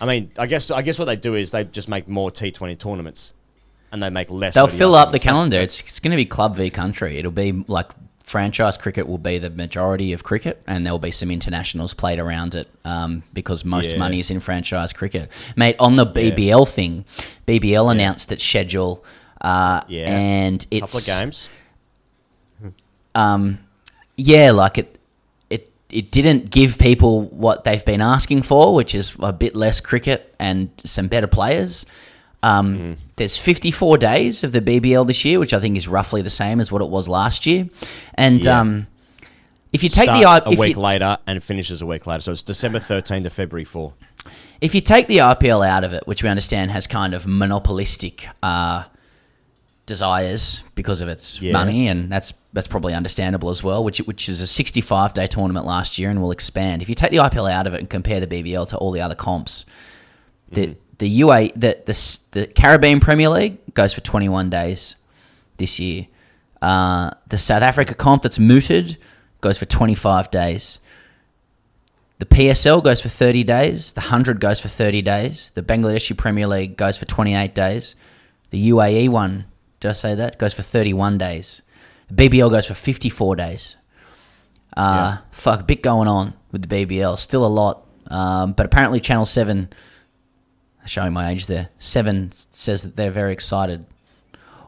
I guess what they do is they just make more T20 tournaments, and they make less. They'll fill up the calendar. It's going to be club v country. It'll be like franchise cricket will be the majority of cricket, and there'll be some internationals played around it because most money is in franchise cricket. Mate, on the BBL thing, BBL announced its schedule. And it's couple of games. It didn't give people what they've been asking for, which is a bit less cricket and some better players. There's 54 days of the BBL this year, which I think is roughly the same as what it was last year. And if you take a week later and finishes a week later, so it's December 13 to February 4. If you take the IPL out of it, which we understand has kind of monopolistic desires because of its money, and that's probably understandable as well, which is a 65-day tournament last year and will expand. If you take the IPL out of it and compare the BBL to all the other comps, the Caribbean Premier League goes for 21 days this year. The South Africa comp that's mooted goes for 25 days. The PSL goes for 30 days. The 100 goes for 30 days. The Bangladeshi Premier League goes for 28 days. The UAE one, did I say that? Goes for 31 days. The BBL goes for 54 days. Fuck, a bit going on with the BBL. Still a lot. But apparently Channel 7, showing my age there, 7 says that they're very excited.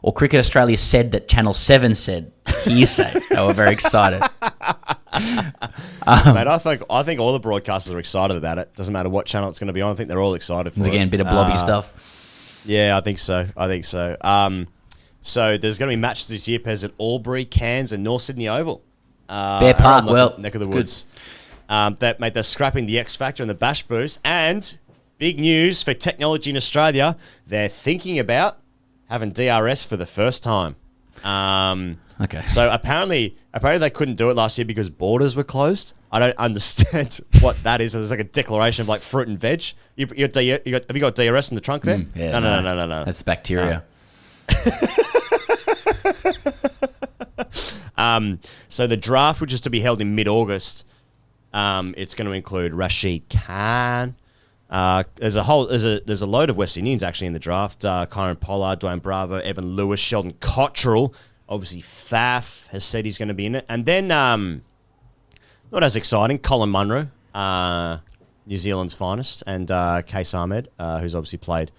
Or Cricket Australia said that Channel 7 said, hearsay, they were very excited. Mate, I think all the broadcasters are excited about it. Doesn't matter what channel it's going to be on. I think they're all excited for it. Again, a bit of blobby stuff. Yeah, I think so. So there's going to be matches this year, Pez, at Albury, Cairns, and North Sydney Oval. Bear Park, neck of the woods. They're scrapping the X Factor and the Bash Boost. And big news for technology in Australia, they're thinking about having DRS for the first time. Okay. So apparently they couldn't do it last year because borders were closed. I don't understand what that is. There's like a declaration of like fruit and veg. Have you got DRS in the trunk there? Yeah, No. That's bacteria. So the draft, which is to be held in mid-August, it's going to include Rashid Khan. There's a load of West Indians actually in the draft. Kyron Pollard, Dwayne Bravo, Evan Lewis, Sheldon Cottrell. Obviously, Faf has said he's going to be in it. And then, not as exciting, Colin Munro, New Zealand's finest, and Case Ahmed, who's obviously played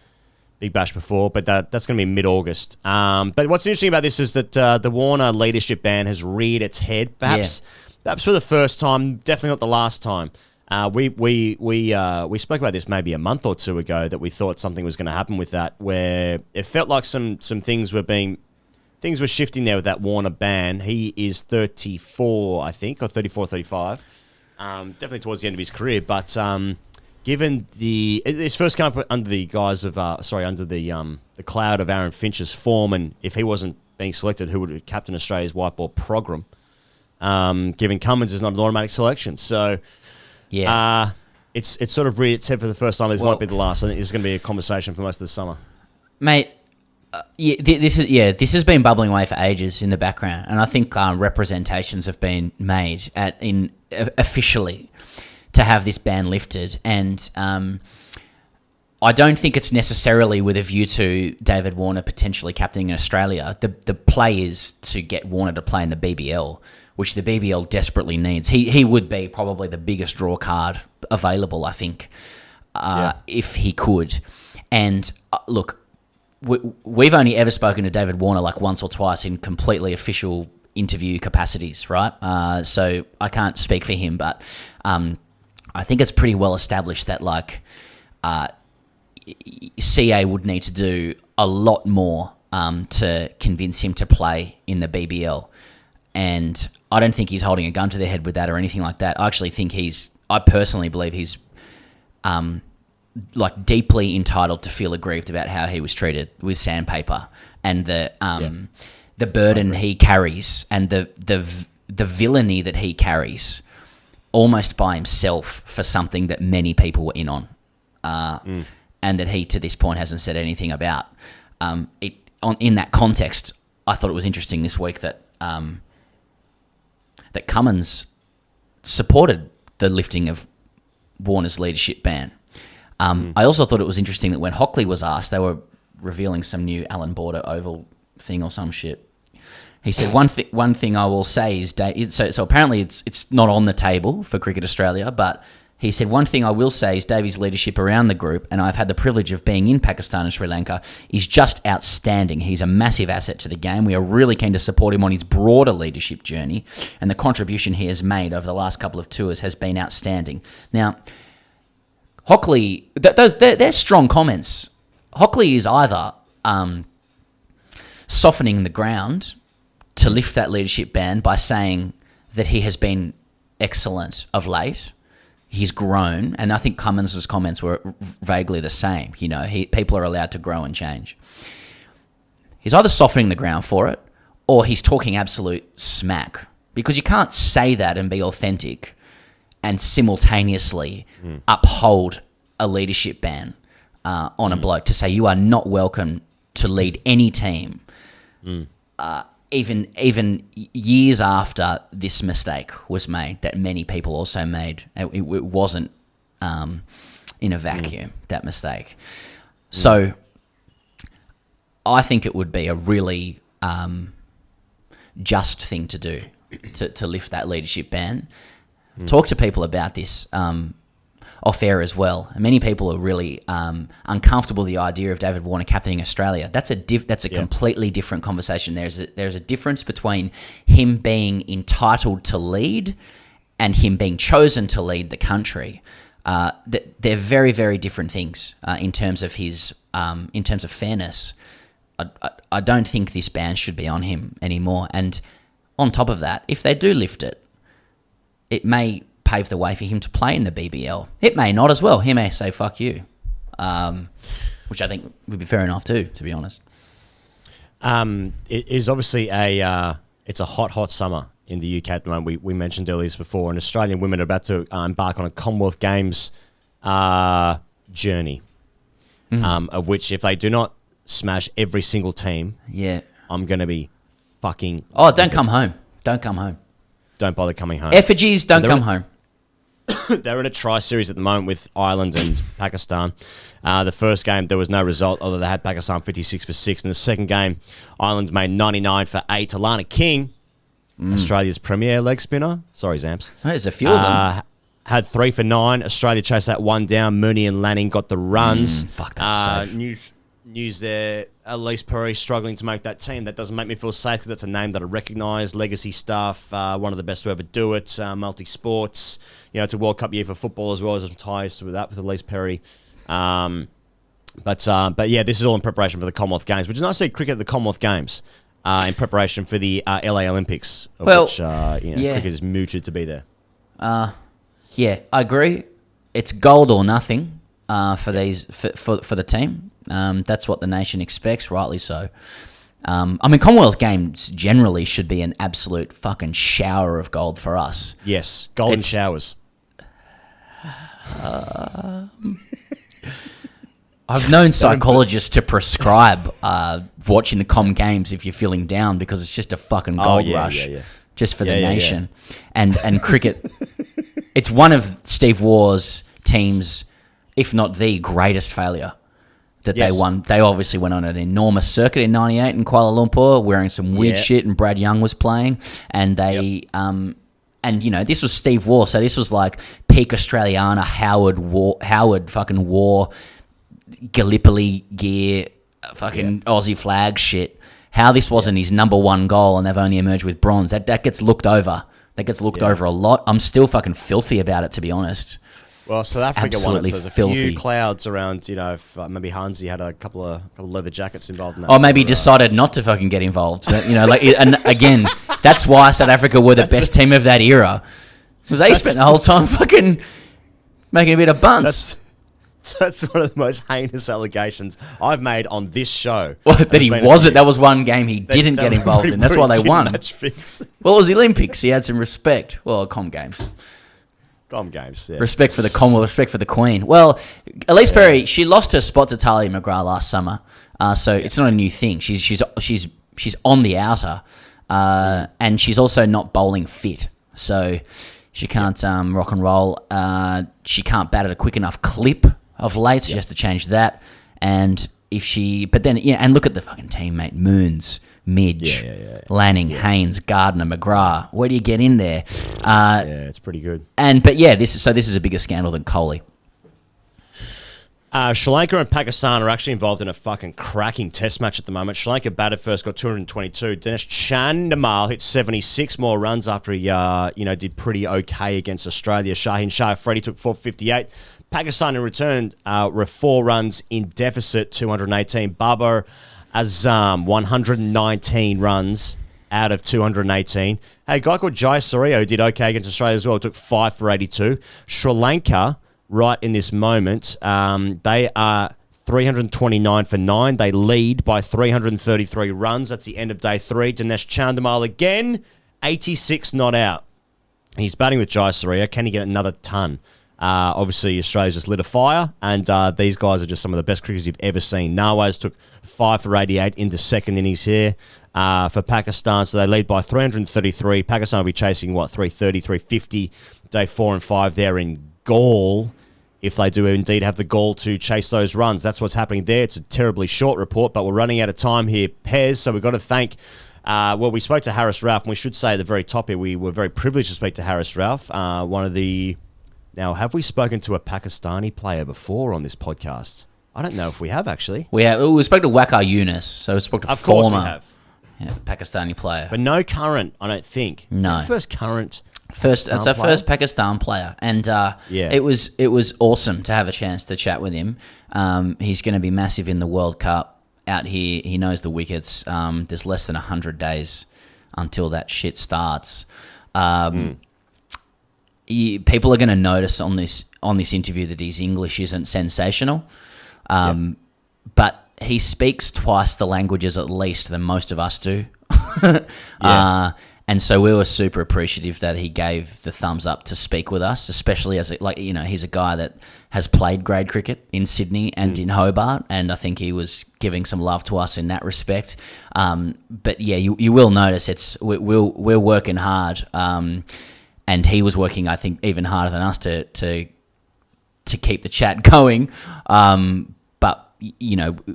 Big Bash before, but that's going to be mid-August. But what's interesting about this is that the Warner leadership ban has reared its head, perhaps for the first time, definitely not the last time. We spoke about this maybe a month or two ago that we thought something was going to happen with that, where it felt like some things were shifting there with that Warner ban. He is 34, I think, or 34, 35. Definitely towards the end of his career, but given his first came up under the guise of under the cloud of Aaron Finch's form, and if he wasn't being selected, who would captain Australia's whiteboard program? Given Cummins is not an automatic selection, so. Yeah, it's sort of reared its head for the first time. This might be the last. I think this is going to be a conversation for most of the summer, mate. This has been bubbling away for ages in the background, and I think representations have been made officially to have this ban lifted, and I don't think it's necessarily with a view to David Warner potentially captaining in Australia. The play is to get Warner to play in the BBL, which the BBL desperately needs. He would be probably the biggest draw card available, I think, if he could. And look, we've only ever spoken to David Warner like once or twice in completely official interview capacities, right? So I can't speak for him, but I think it's pretty well established that CA would need to do a lot more to convince him to play in the BBL. And I don't think he's holding a gun to their head with that or anything like that. I actually think I personally believe he's deeply entitled to feel aggrieved about how he was treated with sandpaper and the burden he carries and the villainy that he carries almost by himself for something that many people were in on. And that he to this point hasn't said anything about. In that context, I thought it was interesting this week that that Cummins supported the lifting of Warner's leadership ban. I also thought it was interesting that when Hockley was asked, they were revealing some new Alan Border Oval thing or some shit. He said, one thing I will say is... So apparently it's not on the table for Cricket Australia, but he said, one thing I will say is Davy's leadership around the group, and I've had the privilege of being in Pakistan and Sri Lanka, is just outstanding. He's a massive asset to the game. We are really keen to support him on his broader leadership journey, and the contribution he has made over the last couple of tours has been outstanding. Now, Hockley, they're strong comments. Hockley is either softening the ground to lift that leadership ban by saying that he has been excellent of late. He's grown, and I think Cummins' comments were vaguely the same. People are allowed to grow and change. He's either softening the ground for it, or he's talking absolute smack. Because you can't say that and be authentic and simultaneously uphold a leadership ban on a bloke to say you are not welcome to lead any team. even years after this mistake was made, that many people also made, it wasn't in a vacuum, that mistake. So I think it would be a really just thing to do to lift that leadership ban. Talk to people about this off air as well. And many people are really uncomfortable with the idea of David Warner captaining Australia. That's a completely different conversation. There's a difference between him being entitled to lead and him being chosen to lead the country. They're very, very different things in terms of his in terms of fairness. I don't think this ban should be on him anymore. And on top of that, if they do lift it, it may pave the way for him to play in the BBL. It may not as well. He may say, fuck you, which I think would be fair enough too, to be honest. It is obviously it's a hot summer in the UK at the moment. We mentioned earlier this before, and Australian women are about to embark on a Commonwealth Games journey, of which if they do not smash every single team, I'm going to be fucking... Oh, don't come home. Don't come home. Don't bother coming home. Effigies, don't come home. They're in a tri-series at the moment with Ireland and Pakistan. The first game, there was no result, although they had Pakistan 56 for 6. In the second game, Ireland made 99 for 8. Alana King, Australia's premier leg spinner. Sorry, Zamps. There's a few of them. Had 3 for 9. Australia chased that one down. Mooney and Lanning got the runs. Fuck, that's safe. News there, Elise Perry struggling to make that team. That doesn't make me feel safe because that's a name that I recognise. Legacy stuff, one of the best to ever do it. Multi-sports. It's a World Cup year for football as well. As some ties with that with Elise Perry. But yeah, this is all in preparation for the Commonwealth Games, which is nice to see cricket at the Commonwealth Games in preparation for the LA Olympics, which cricket is mooted to be there. Yeah, I agree. It's gold or nothing for the team. That's what the nation expects, rightly so. Commonwealth Games generally should be an absolute fucking shower of gold for us. Yes, golden showers. I've known psychologists to prescribe watching the COMM Games if you're feeling down because it's just a fucking gold rush just for the nation. And cricket, it's one of Steve Waugh's teams, if not the greatest failure that they won. They obviously went on an enormous circuit in 98 in Kuala Lumpur wearing some weird shit, and Brad Young was playing, and they this was Steve Waugh, so this was like peak Australiana Howard fucking Waugh Gallipoli gear fucking Aussie flag shit. How this wasn't his number one goal and they've only emerged with bronze, that gets looked over. That gets looked over a lot. I'm still fucking filthy about it, to be honest. Well, South Africa won it, so there's a filthy. few clouds around, if maybe Hansi had a couple of leather jackets involved in that. Or maybe he decided not to fucking get involved. And again, that's why South Africa were the best team of that era. Because they spent the whole time fucking making a bit of bunts. That's one of the most heinous allegations I've made on this show. Well, that he wasn't. That was one game he didn't get involved in. That's why they won. Match fix. Well, it was the Olympics. He had some respect. Well, COMM Games. COMM Games, yeah. Respect for the Commonwealth, respect for the Queen. Well, Elise Perry, she lost her spot to Talia McGrath last summer, so it's not a new thing. She's on the outer, and she's also not bowling fit, so she can't rock and roll. She can't bat at a quick enough clip of late, so she has to change that. And and look at the fucking teammate Moons. Midge, Lanning, Haynes, Gardner, McGrath. Where do you get in there? It's pretty good. This is a bigger scandal than Kohli. Sri Lanka and Pakistan are actually involved in a fucking cracking test match at the moment. Sri Lanka batted first, got 222. Dinesh Chandimal hit 76 more runs after he did pretty okay against Australia. Shaheen Shah Afredi took 458. Pakistan in return were 4 runs in deficit, 218. Babar Azam, 119 runs out of 218. Hey, a guy called Jai Surya did okay against Australia as well. Took 5 for 82. Sri Lanka, right in this moment, they are 329 for 9. They lead by 333 runs. That's the end of day 3. Dinesh Chandimal again, 86 not out. He's batting with Jai Surya. Can he get another ton? Obviously, Australia's just lit a fire, and these guys are just some of the best cricketers you've ever seen. Nawaz took 5 for 88 into second innings here for Pakistan, so they lead by 333. Pakistan will be chasing, 330, 350, day 4 and 5 there in Gaul, if they do indeed have the gall to chase those runs. That's what's happening there. It's a terribly short report, but we're running out of time here, Pez, so we've got to thank... we spoke to Harris Rauf, and we should say at the very top here, we were very privileged to speak to Harris Rauf, one of the... Now, have we spoken to a Pakistani player before on this podcast? I don't know if we have, actually. We spoke to Waqar Yunus, so we spoke to of course we former have. Pakistani player. But no current, I don't think. No. First current... That's our first Pakistan player, and it was awesome to have a chance to chat with him. He's going to be massive in the World Cup out here. He knows the wickets. There's less than 100 days until that shit starts. People are going to notice on this interview that his English isn't sensational, but he speaks twice the languages at least than most of us do. And so we were super appreciative that he gave the thumbs up to speak with us, especially as he's a guy that has played grade cricket in Sydney and in Hobart, and I think he was giving some love to us in that respect. But yeah, you will notice we're working hard, and he was working, I think, even harder than us to keep the chat going. But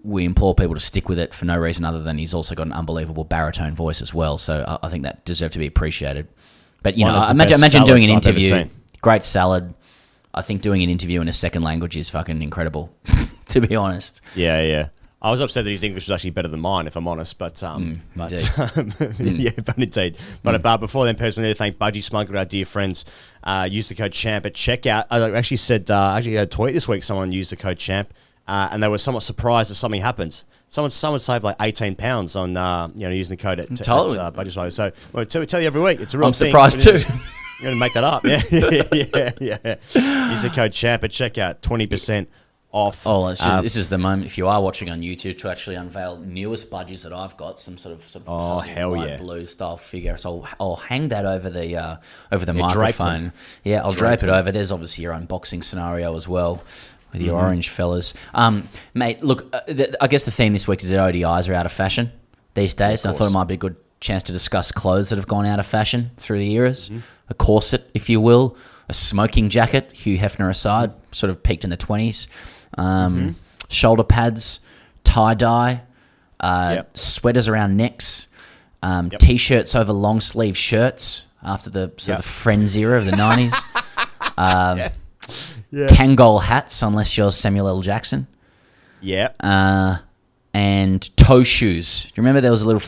we implore people to stick with it for no reason other than he's also got an unbelievable baritone voice as well. So I think that deserves to be appreciated. But, imagine doing an interview. Great salad. I think doing an interview in a second language is fucking incredible, to be honest. Yeah. I was upset that his English was actually better than mine, if I'm honest. But indeed. But before then, Pez, we need to thank Budgie Smuggler, our dear friends. Use the code CHAMP at checkout. I actually said, had a tweet this week, someone used the code CHAMP. And they were somewhat surprised that something happens. Someone saved like £18 on using the code at Budgie Smuggler. So we tell you every week, it's a real thing. I'm surprised too. You're going to make that up, yeah. Use the code CHAMP at checkout, 20% off. Oh, this is the moment, if you are watching on YouTube, to actually unveil newest budgies that I've got, some sort of light blue style figure. So I'll hang that over the microphone. Yeah, I'll drape it over. There's obviously your unboxing scenario as well. With your orange fellas. Mate, look, I guess the theme this week is that ODIs are out of fashion these days, and I thought it might be a good chance to discuss clothes that have gone out of fashion through the eras. A corset, if you will, a smoking jacket, Hugh Hefner aside, sort of peaked in the 20s. Shoulder pads, tie-dye, sweaters around necks, T-shirts over long-sleeve shirts after the sort of Friends era of the 90s. Kangol hats, unless you're Samuel L. Jackson. And toe shoes. Do you remember there was a little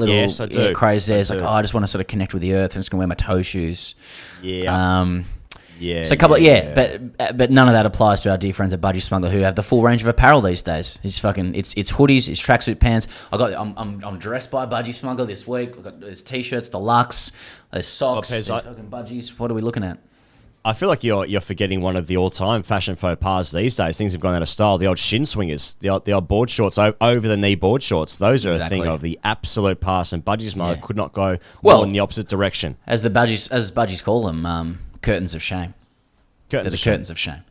yes, I do. craze there? It's like, I just want to sort of connect with the earth. I'm just going to wear my toe shoes. So a couple but none of that applies to our dear friends at Budgie Smuggler, who have the full range of apparel these days. It's hoodies, it's tracksuit pants. I'm dressed by Budgie Smuggler this week. There's t-shirts, deluxe, there's socks, there's fucking budgies. What are we looking at? I feel like you're forgetting one of the all-time fashion faux pas these days. Things have gone out of style. The old shin swingers, the old board shorts, over the knee board shorts. Those are a thing of the absolute past, and Budgie's mother could not go in the opposite direction. As Budgies call them, curtains of shame. Curtains of shame.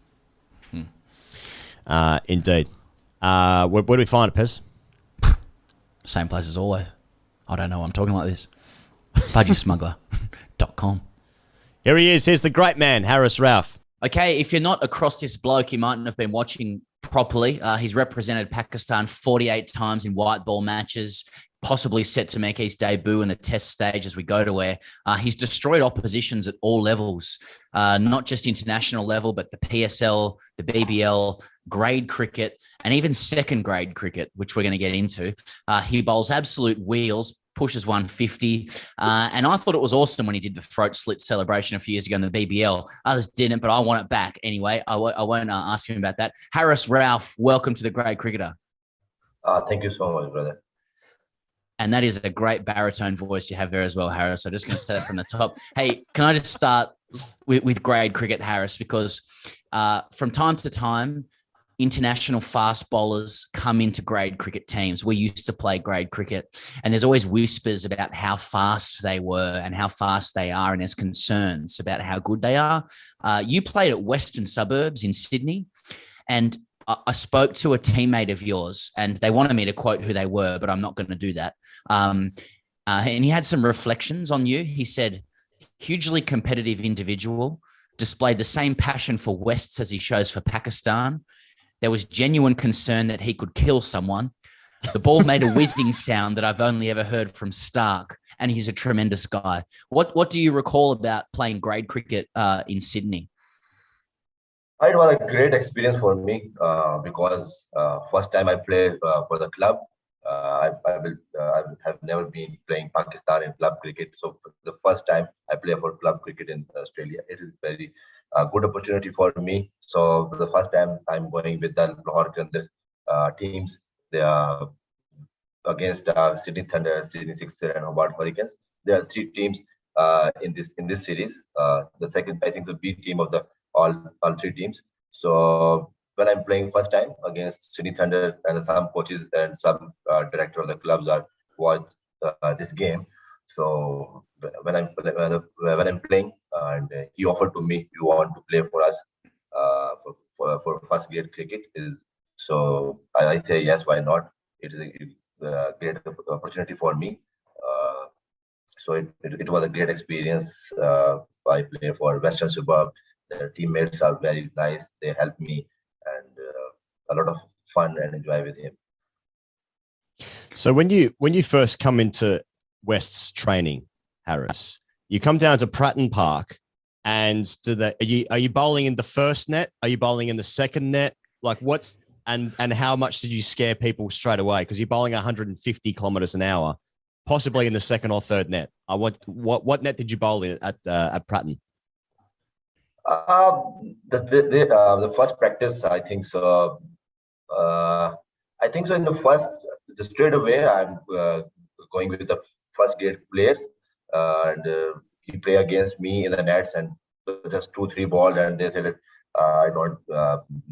Indeed. Where do we find it, Pez? Same place as always. I don't know why I'm talking like this. BudgieSmuggler.com. Here he is. Here's the great man, Harris Rauf. Okay, if you're not across this bloke, you mightn't have been watching properly. He's represented Pakistan 48 times in white ball matches, possibly set to make his debut in the test stage as we go to where he's destroyed oppositions at all levels, not just international level, but the PSL, the BBL, grade cricket, and even second grade cricket, which we're going to get into. He bowls absolute wheels, pushes 150. And I thought it was awesome when he did the throat slit celebration a few years ago in the BBL. Others didn't, but I want it back. Anyway, I won't ask him about that. Harris Rauf, welcome to the Grade Cricketer. Thank you so much, brother. And that is a great baritone voice you have there as well, Harris. So I'm just going to start from the top. Hey, can I just start with grade cricket, Harris? Because from time to time, international fast bowlers come into grade cricket teams. We used to play grade cricket, and there's always whispers about how fast they were and how fast they are, and there's concerns about how good they are. You played at Western Suburbs in Sydney, and I spoke to a teammate of yours, and they wanted me to quote who they were, but I'm not going to do that. And he had some reflections on you. He said, hugely competitive individual, displayed the same passion for Wests as he shows for Pakistan. There was genuine concern that he could kill someone. The ball made a whizzing sound that I've only ever heard from Stark, and he's a tremendous guy. What do you recall about playing grade cricket in Sydney? It was a great experience for me because first time I played for the club. I have never been playing Pakistan in club cricket. So for the first time I play for club cricket in Australia. It is very good opportunity for me. So the first time I'm going with the Lahore teams. They are against Sydney Thunder, Sydney Sixers, and Hobart Hurricanes. There are three teams in this series. The second, I think, the B team of the all three teams. So when I'm playing first time against Sydney Thunder, and some coaches and some director of the clubs are watch this game. So when I'm playing, and he offered to me, "You want to play for us for first grade cricket?" So I say yes, why not? It is a great opportunity for me. So it was a great experience. I play for Western Suburb. The teammates are very nice. They help me, and a lot of fun and enjoy with him. So when you first come into West's training, Harris, you come down to Pratton Park, and are you bowling in the first net? Are you bowling in the second net? Like and how much did you scare people straight away? Because you're bowling 150 kilometers an hour, possibly in the second or third net. What net did you bowl in at Pratton? The first practice, I think so. I think so. In the first, just straight away, I'm going with the first grade players, and he play against me in the nets, and just 2-3 balls, and they said, "I don't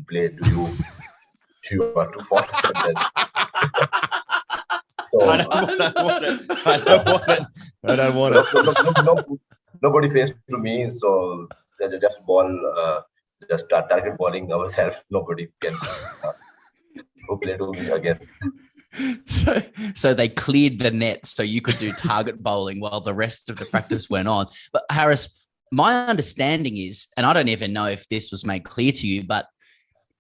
play to you. You are too fast." So I don't want it. Nobody faced to me, so they just ball, just start target balling ourselves. Nobody can play to me against. So they cleared the net so you could do target bowling while the rest of the practice went on. But Harris, my understanding is, and I don't even know if this was made clear to you, but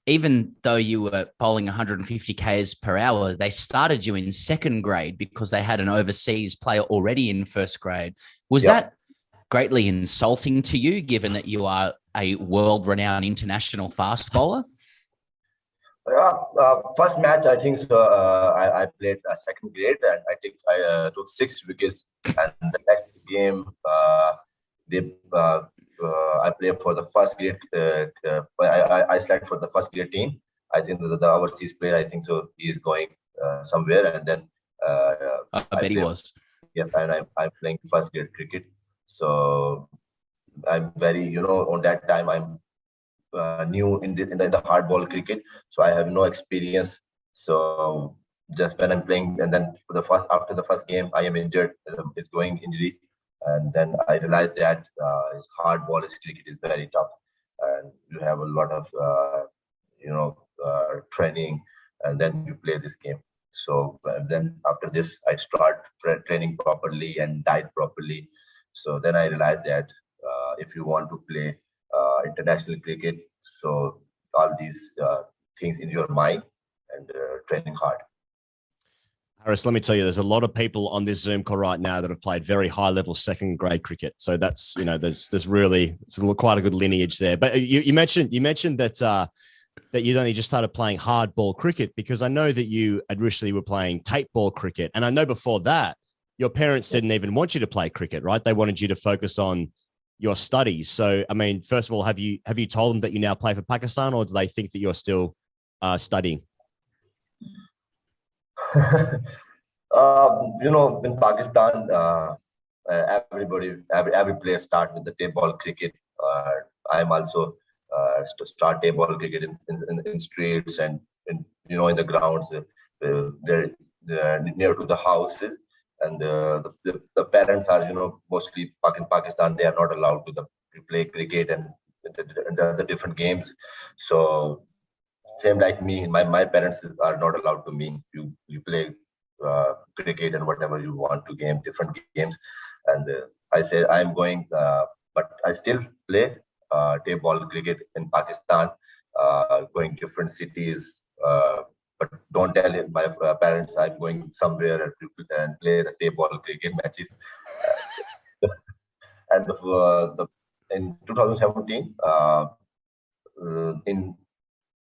even though you were bowling 150 Ks per hour, they started you in second grade because they had an overseas player already in first grade. Was that greatly insulting to you, given that you are a world-renowned international fast bowler? First match, I think so. I played a second grade, and I think I took 6 wickets. And the next game, I played for the first grade. I selected for the first grade team. I think the overseas player, I think so, he is going somewhere, and then I bet he was. Yeah, and I'm playing first grade cricket. So I'm very, on that time I'm new in the hard ball cricket, so I have no experience. So just when I'm playing, and then after the first game, I am injured. It's going injury, and then I realized that his hard ball cricket is very tough, and you have a lot of training, and then you play this game. So then after this, I start training properly and diet properly. So then I realized that if you want to play international cricket, so all these things in your mind and training hard. Harris, let me tell you, there's a lot of people on this Zoom call right now that have played very high level second grade cricket. So that's, there's really, it's quite a good lineage there. But you mentioned that that you'd only just started playing hard ball cricket, because I know that you initially were playing tape ball cricket. And I know before that, your parents didn't even want you to play cricket, right? They wanted you to focus on your studies. So, I mean, first of all, have you told them that you now play for Pakistan, or do they think that you're still studying? In Pakistan, every player start with the tape ball cricket. I'm also to start table cricket in streets and in the grounds. They're near to the house, and the parents are mostly in Pakistan. They are not allowed to play cricket and the different games. So same like me, my parents are not allowed to me. You play cricket and whatever you want to game, different games. And I said I'm going, but I still play table cricket in Pakistan, going different cities. But don't tell my parents I'm going somewhere and play the table cricket matches. And in 2017, in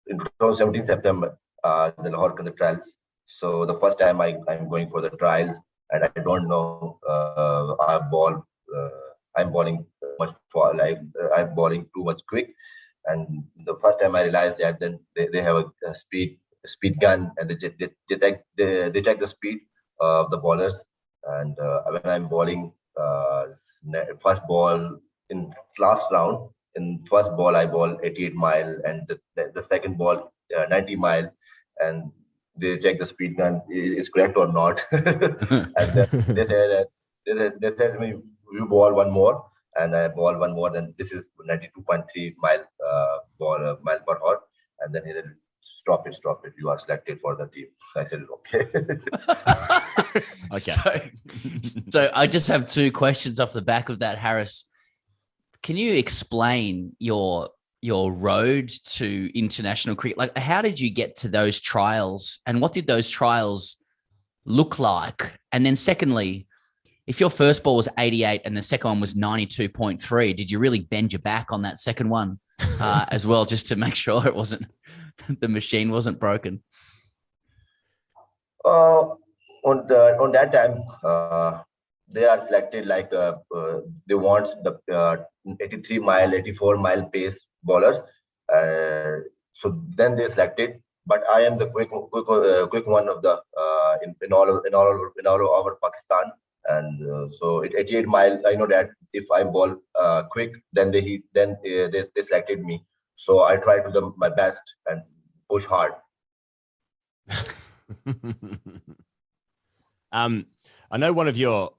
2017 September, the Lahore the trials. So the first time I'm going for the trials, and I don't know I'm bowling much for like I'm bowling too much quick. And the first time I realized that, then they have a speed gun, and they check the speed of the bowlers. And when I'm bowling first ball in last round, in first ball I bowl 88 mile, and the second ball 90 mile, and they check the speed gun is correct or not. And then they said they said to me, you bowl one more, and I bowl one more, then this is 92.3 mile mile per hour. And then he said, stop it, you are selected for the team. I said okay. Okay. So I just have two questions off the back of that, Harris. Can you explain your road to international cricket? Like, how did you get to those trials, and what did those trials look like? And then secondly, if your first ball was 88 and the second one was 92.3, did you really bend your back on that second one as well, just to make sure it wasn't the machine wasn't broken? On that time, they are selected like they want the 83 mile, 84 mile pace bowlers. So then they selected, but I am the quick one of the in all over Pakistan. And so at 88 mile, I know that if I bowl quick, then they selected me. So I try to do my best and push hard. I know one of your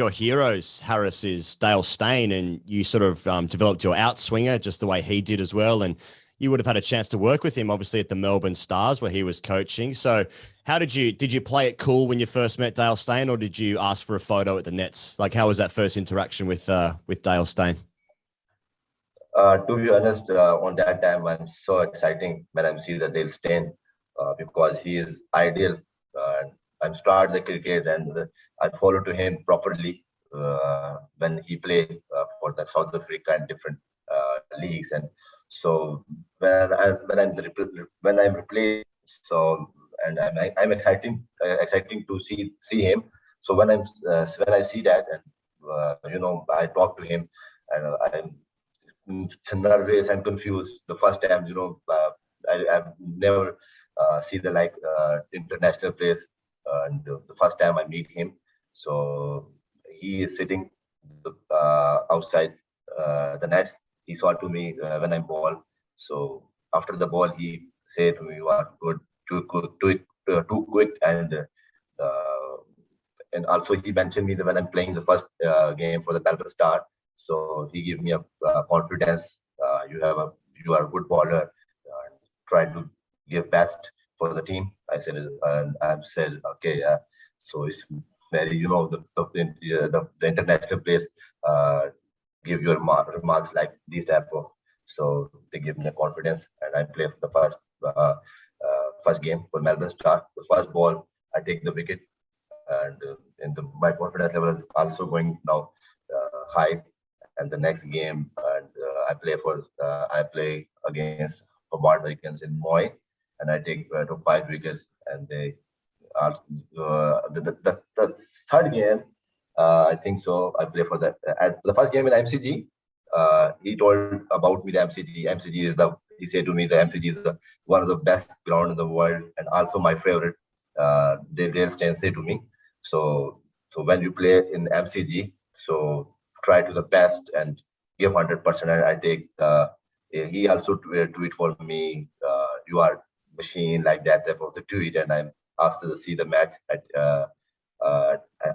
heroes, Harris, is Dale Steyn, and you sort of developed your outswinger just the way he did as well. And you would have had a chance to work with him, obviously, at the Melbourne Stars where he was coaching. So how did you play it cool when you first met Dale Steyn, or did you ask for a photo at the nets? Like, how was that first interaction with Dale Steyn? To be honest, on that time, I'm so exciting when I see the Dale Steyn because he is ideal. I'm start the cricket, and I follow to him properly when he played for the South Africa and different leagues. And so when I'm replaced, so and I'm exciting to see him. So when I see that, and I talk to him, and I'm nervous and confused the first time. I've never see the international players, and the first time I meet him. So he is sitting outside the nets. He saw to me when I ball. So after the ball, he said to me, "You are good, too quick." And also he mentioned me that when I'm playing the first game for the Melbourne Star. So he gave me a confidence. You are a good bowler. Try to give best for the team. I said, and I've said, okay, yeah. So it's very, the international players give your remarks like these type of. So they give me a confidence, and I play for the first game for Melbourne Star. The first ball, I take the wicket, and my confidence level is also going now high. And the next game, and I play against Hobart Hurricanes in Moy, and I take 5 wickets. And they are the third game. I think so. I play for the first game in MCG. He told about me the MCG. He said to me the MCG is one of the best ground in the world, and also my favorite. Dale Steyn said to me. So when you play in MCG, so try to the best and give 100%. And I take he also tweet for me, you are machine, like that type of the tweet. And I'm after see the match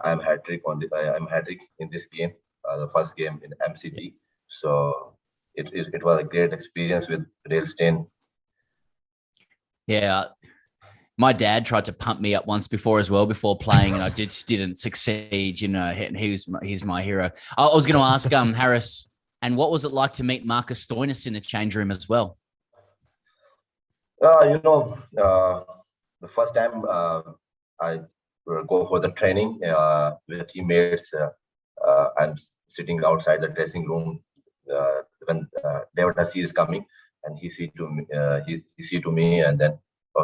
I'm hat-trick I'm hat-trick in this game, the first game in MCG. So it was a great experience with Railstein. Yeah. My dad tried to pump me up once before as well, before playing, and I just didn't succeed, and he's my hero. I was going to ask Harris, and what was it like to meet Marcus Stoinis in the change room as well? The first time I go for the training with teammates, I'm sitting outside the dressing room when David Hassi is coming, and he see to me, and then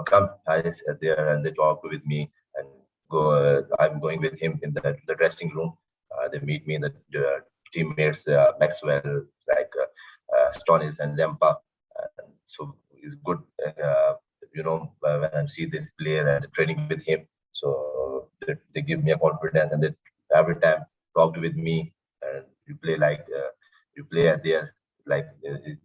come, Harris there, and they talk with me, and go. I'm going with him in the dressing room. They meet me, the teammates, Maxwell, like Stonis and Zampa. So it's good, when I see this player and training with him. So they give me a confidence, and they every time talked with me, and you play there like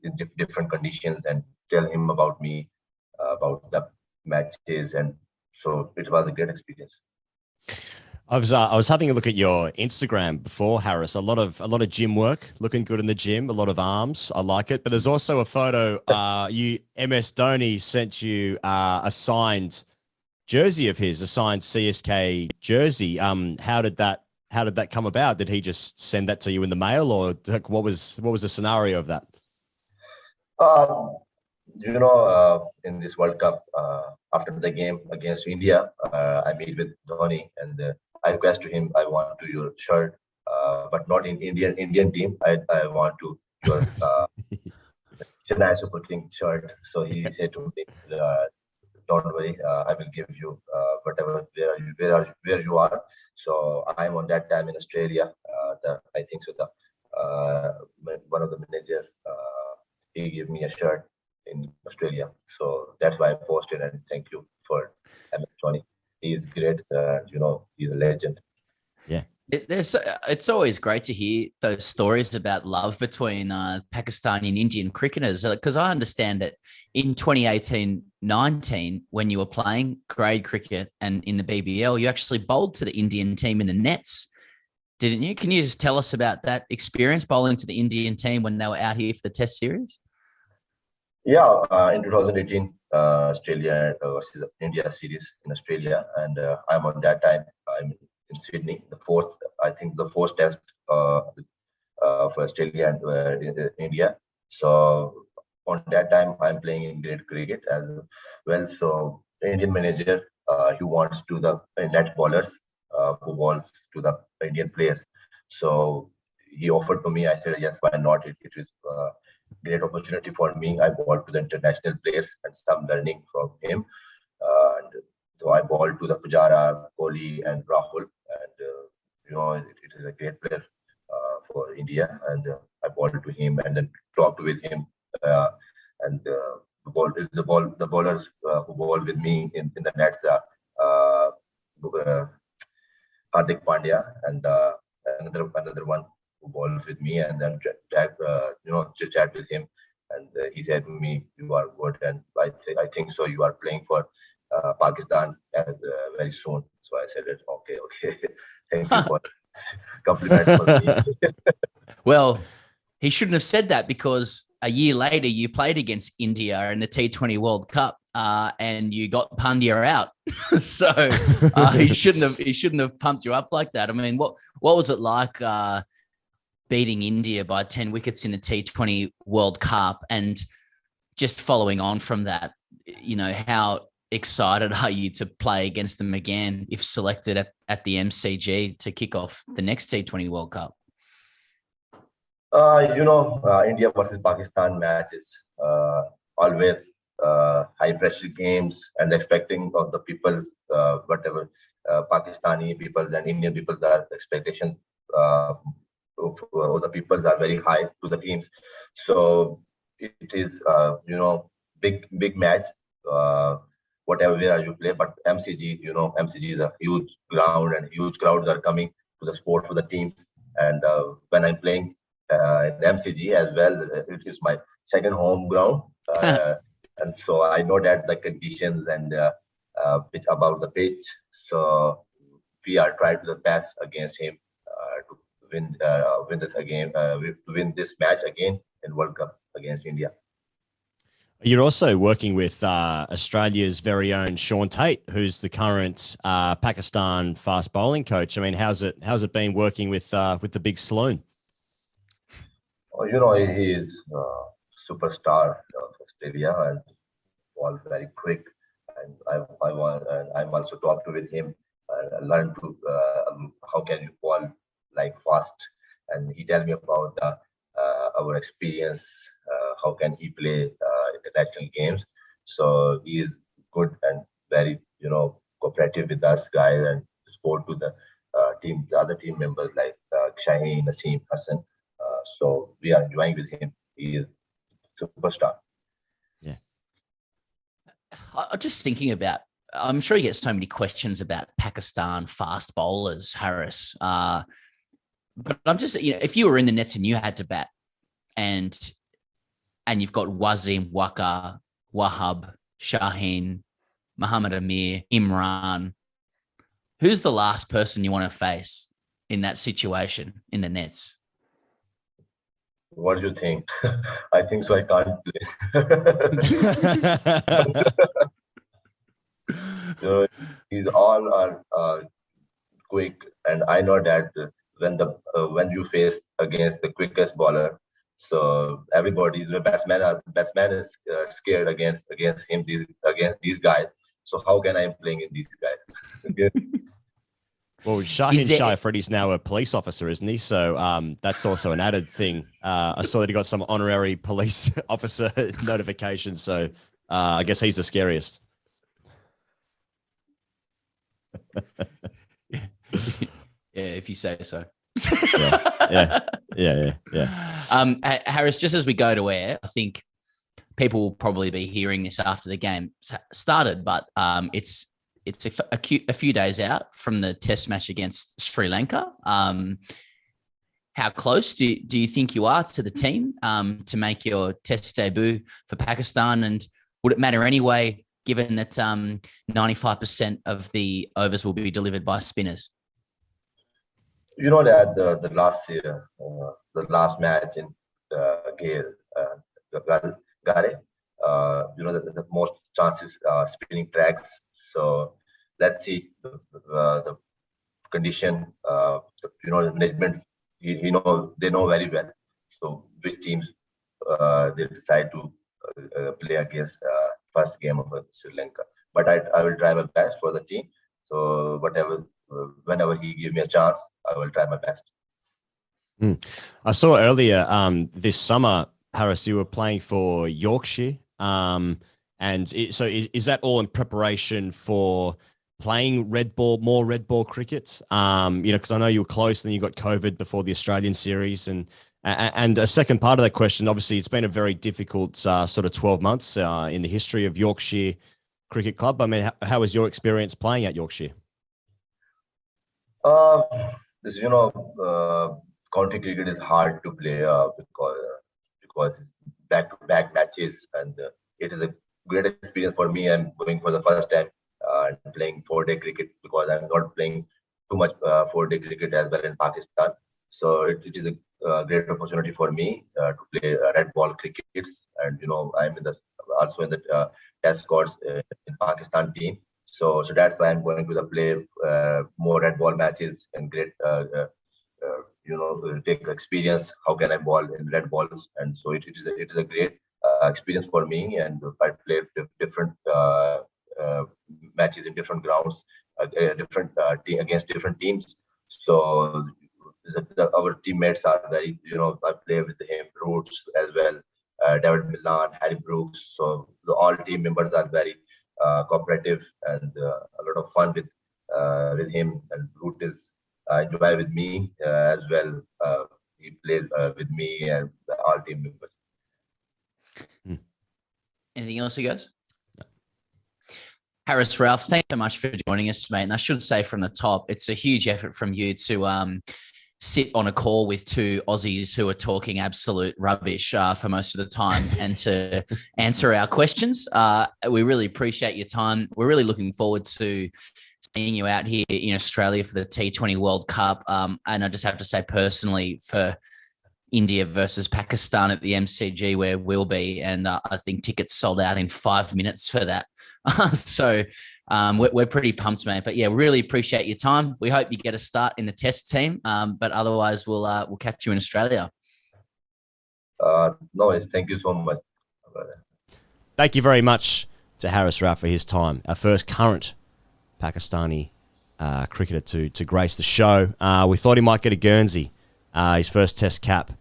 in different conditions, and tell him about me, about the matches, and so it was a great experience. I was having a look at your Instagram before, Harris. A lot of gym work, looking good in the gym. A lot of arms, I like it. But there's also a photo. MS Dhoni sent you a signed jersey of his, a signed CSK jersey. How did that come about? Did he just send that to you in the mail, or like, what was the scenario of that? In this World Cup, after the game against India, I meet with Dhoni, and I request to him, I want to your shirt, but not in Indian team. I want to your Chennai Super King shirt. So he said to me, don't worry, I will give you whatever where you are. So I'm on that time in Australia. I think so. One of the manager, he gave me a shirt in Australia. So that's why I posted, and thank you for Tony. He is great. He's a legend. Yeah. It's always great to hear those stories about love between Pakistani and Indian cricketers, because I understand that in 2018-19, when you were playing grade cricket and in the BBL, you actually bowled to the Indian team in the nets, didn't you? Can you just tell us about that experience, bowling to the Indian team when they were out here for the Test series? Yeah, in 2018, Australia versus India series in Australia, and I'm on that time. I'm in Sydney, the fourth test for Australia and India. So on that time, I'm playing in grade cricket as well. So the Indian manager, he wants to the net bowlers who balls to the Indian players. So he offered to me. I said yes, why not? It is great opportunity for me. I bowled to the international players and some learning from him. And so I bowled to the Pujara, Kohli, and Rahul. And it is a great player for India. And I bowled to him and then talked with him. And the bowlers who bowled with me in the nets, Hardik Pandya and another one who bowls with me, and then chat with him, and he said to me, "You are good, and I think so. You are playing for Pakistan very soon." So I said, "Okay, thank you for compliment for me." Well, he shouldn't have said that, because a year later you played against India in the T20 World Cup, and you got Pandya out. So he shouldn't have pumped you up like that. I mean, what was it like beating India by 10 wickets in the T20 World Cup, and just following on from that, how excited are you to play against them again if selected at the MCG to kick off the next T20 World Cup? India versus Pakistan match is always high pressure games, and expecting of the people, whatever Pakistani peoples and Indian people's expectations of the peoples are very high to the teams. So it is big match, whatever where you play. But MCG is a huge ground, and huge crowds are coming to the sport for the teams. And when I'm playing in MCG as well. It is my second home ground, and so I know that the conditions and pitch about the pitch. So we are trying to the best against him to win this again, win this match again in World Cup against India. You're also working with Australia's very own Sean Tate, who's the current Pakistan fast bowling coach. I mean, how's it been working with the big Sloan? Oh, he is superstar of Australia and all very quick. And I'm also talked with him and learned to how can you ball like fast. And he tell me about our experience, how can he play international games. So he is good and very cooperative with us guys and support to the team, the other team members like Shaheen, Naseem, Hassan. So we are enjoying with him. He is superstar. Yeah. I'm just thinking about, I'm sure you get so many questions about Pakistan fast bowlers, Harris. But I'm just, if you were in the nets and you had to bat and you've got Wazim, Waqar, Wahab, Shaheen, Muhammad Amir, Imran, who's the last person you want to face in that situation in the nets? What do you think? I think so. I can't play. These all are quick, and I know that when you face against the quickest bowler, so everybody, the batsman is scared against him. Against these guys. So how can I am playing in these guys? Well, Shaheen Shahafredi's now a police officer, isn't he? So that's also an added thing. I saw that he got some honorary police officer notification. So I guess he's the scariest. Yeah, if you say so. Yeah. Harris, just as we go to air, I think people will probably be hearing this after the game started, but it's a few days out from the test match against Sri Lanka. How close do you think you are to the team to make your test debut for Pakistan? And would it matter anyway, given that 95% of the overs will be delivered by spinners? You know that the last year, the last match in Gale, Gare, the most chances spinning tracks. So let's see the condition. The management, they know very well. So which teams they decide to play against first game of Sri Lanka. But I will try my best for the team. So whenever he give me a chance, I will try my best. I saw earlier this summer, Harris, you were playing for Yorkshire. So is that all in preparation for playing more red ball cricket? Because I know you were close and then you got COVID before the Australian series. And a second part of that question, obviously, it's been a very difficult sort of 12 months in the history of Yorkshire Cricket Club. I mean, how was your experience playing at Yorkshire? County cricket is hard to play because it's back-to-back matches, and it is a great experience for me. I'm going for the first time playing 4-day cricket because I'm not playing too much 4-day cricket as well in Pakistan. So it is a great opportunity for me to play red ball crickets, and I'm also in the test squads in Pakistan team. So that's why I'm going to play more red ball matches and take experience. How can I ball in red balls? And so it is a great experience for me. And I played different matches in different grounds, against different teams. So our teammates are very, I play with him, Roots as well, David Milan, Harry Brooks. So all team members are very cooperative and a lot of fun with him, and Root is enjoy with me as well. He played with me and all team members. Anything else, you guys? No. Harris, Rauf, thanks so much for joining us, mate. And I should say from the top, it's a huge effort from you to sit on a call with two Aussies who are talking absolute rubbish for most of the time and to answer our questions. We really appreciate your time. We're really looking forward to seeing you out here in Australia for the T20 World Cup. And I just have to say personally, for India versus Pakistan at the MCG, where we'll be, and I think tickets sold out in 5 minutes for that. So we're pretty pumped, mate. But yeah, really appreciate your time. We hope you get a start in the test team. But otherwise, we'll catch you in Australia. No worries. Thank you so much. Thank you very much to Haris Rauf for his time. Our first current Pakistani cricketer to grace the show. We thought he might get a Guernsey, his first test cap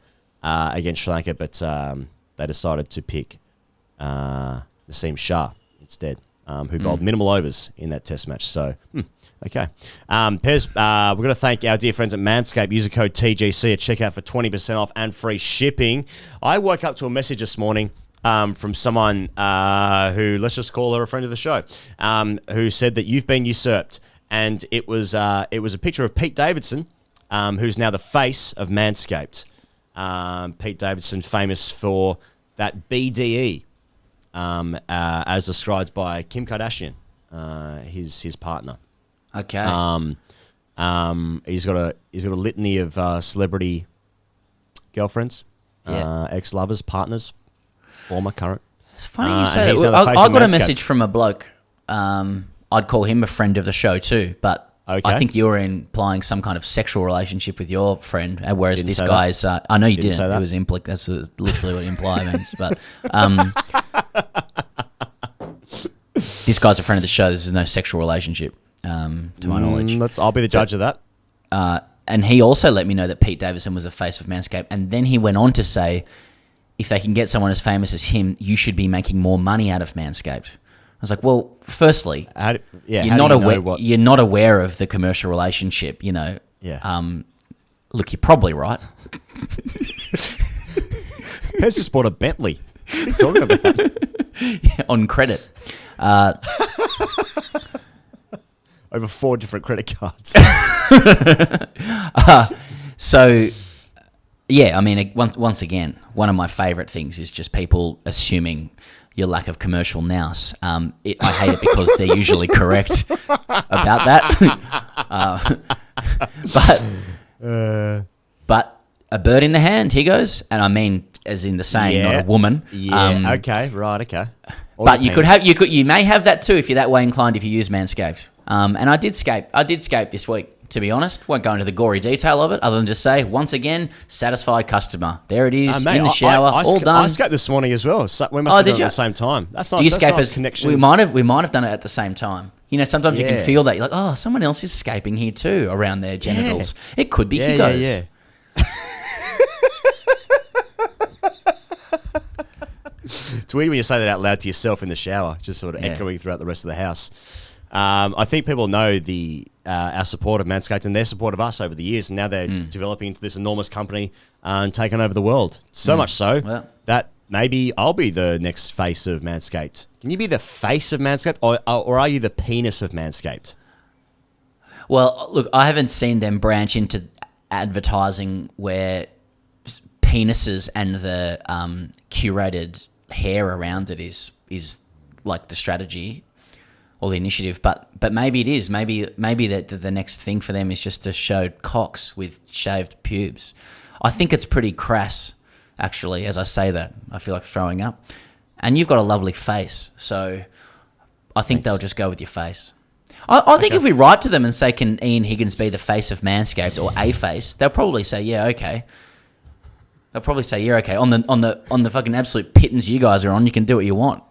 against Sri Lanka, but they decided to pick Naseem Shah instead, who bowled minimal overs in that test match. So, okay. Pez, we've got to thank our dear friends at Manscaped. Use the code TGC at checkout for 20% off and free shipping. I woke up to a message this morning from someone who, let's just call her a friend of the show, who said that you've been usurped. And it was a picture of Pete Davidson, who's now the face of Manscaped. Pete Davidson, famous for that BDE, as described by Kim Kardashian, his partner. Okay. He's got a litany of celebrity girlfriends, ex-lovers, partners, former, current. It's funny you say that. I got a message from a bloke. I'd call him a friend of the show too, but I think you're implying some kind of sexual relationship with your friend, whereas this guy's... I know you didn't. It was that's literally what imply means. But this guy's a friend of the show. This is no sexual relationship, to my knowledge. I'll be the judge of that. And he also let me know that Pete Davidson was the face of Manscaped. And then he went on to say, if they can get someone as famous as him, you should be making more money out of Manscaped. I was like, well, firstly, you're not aware of the commercial relationship, you know. Yeah. Look, you're probably right. Pez just bought a Bentley. What are you talking about? On credit. Over 4 different credit cards. So, yeah, I mean, once again, one of my favourite things is just people assuming your lack of commercial nous. I hate it because they're usually correct about that. But a bird in the hand, he goes, and I mean as in the saying, not a woman. Yeah. Okay. Right. Okay. But you may have that too if you're that way inclined if you use Manscaped. And I did scape this week. To be honest, won't go into the gory detail of it, other than just say, once again, satisfied customer. There it is, in the shower, all done. I scaped this morning as well. So we must have done it at the same time. That's nice. Do you scape nice connection. We might have done it at the same time. You know, sometimes you can feel that. You're like, oh, someone else is scaping here too, around their genitals. It could be Hugo's. Yeah. It's weird when you say that out loud to yourself in the shower, just sort of echoing throughout the rest of the house. I think people know our support of Manscaped and their support of us over the years, and now they're developing into this enormous company and taking over the world. So much so that maybe I'll be the next face of Manscaped. Can you be the face of Manscaped, or are you the penis of Manscaped? Well, look, I haven't seen them branch into advertising where penises and the curated hair around it is like the strategy or the initiative, but maybe it is. Maybe the next thing for them is just to show cocks with shaved pubes. I think it's pretty crass, actually. As I say that, I feel like throwing up. And you've got a lovely face, so I think they'll just go with your face. I think if we write to them and say, can Ian Higgins be the face of Manscaped or a face, they'll probably say, yeah, okay. They'll probably say, yeah, okay. On the fucking absolute pittance you guys are on, you can do what you want.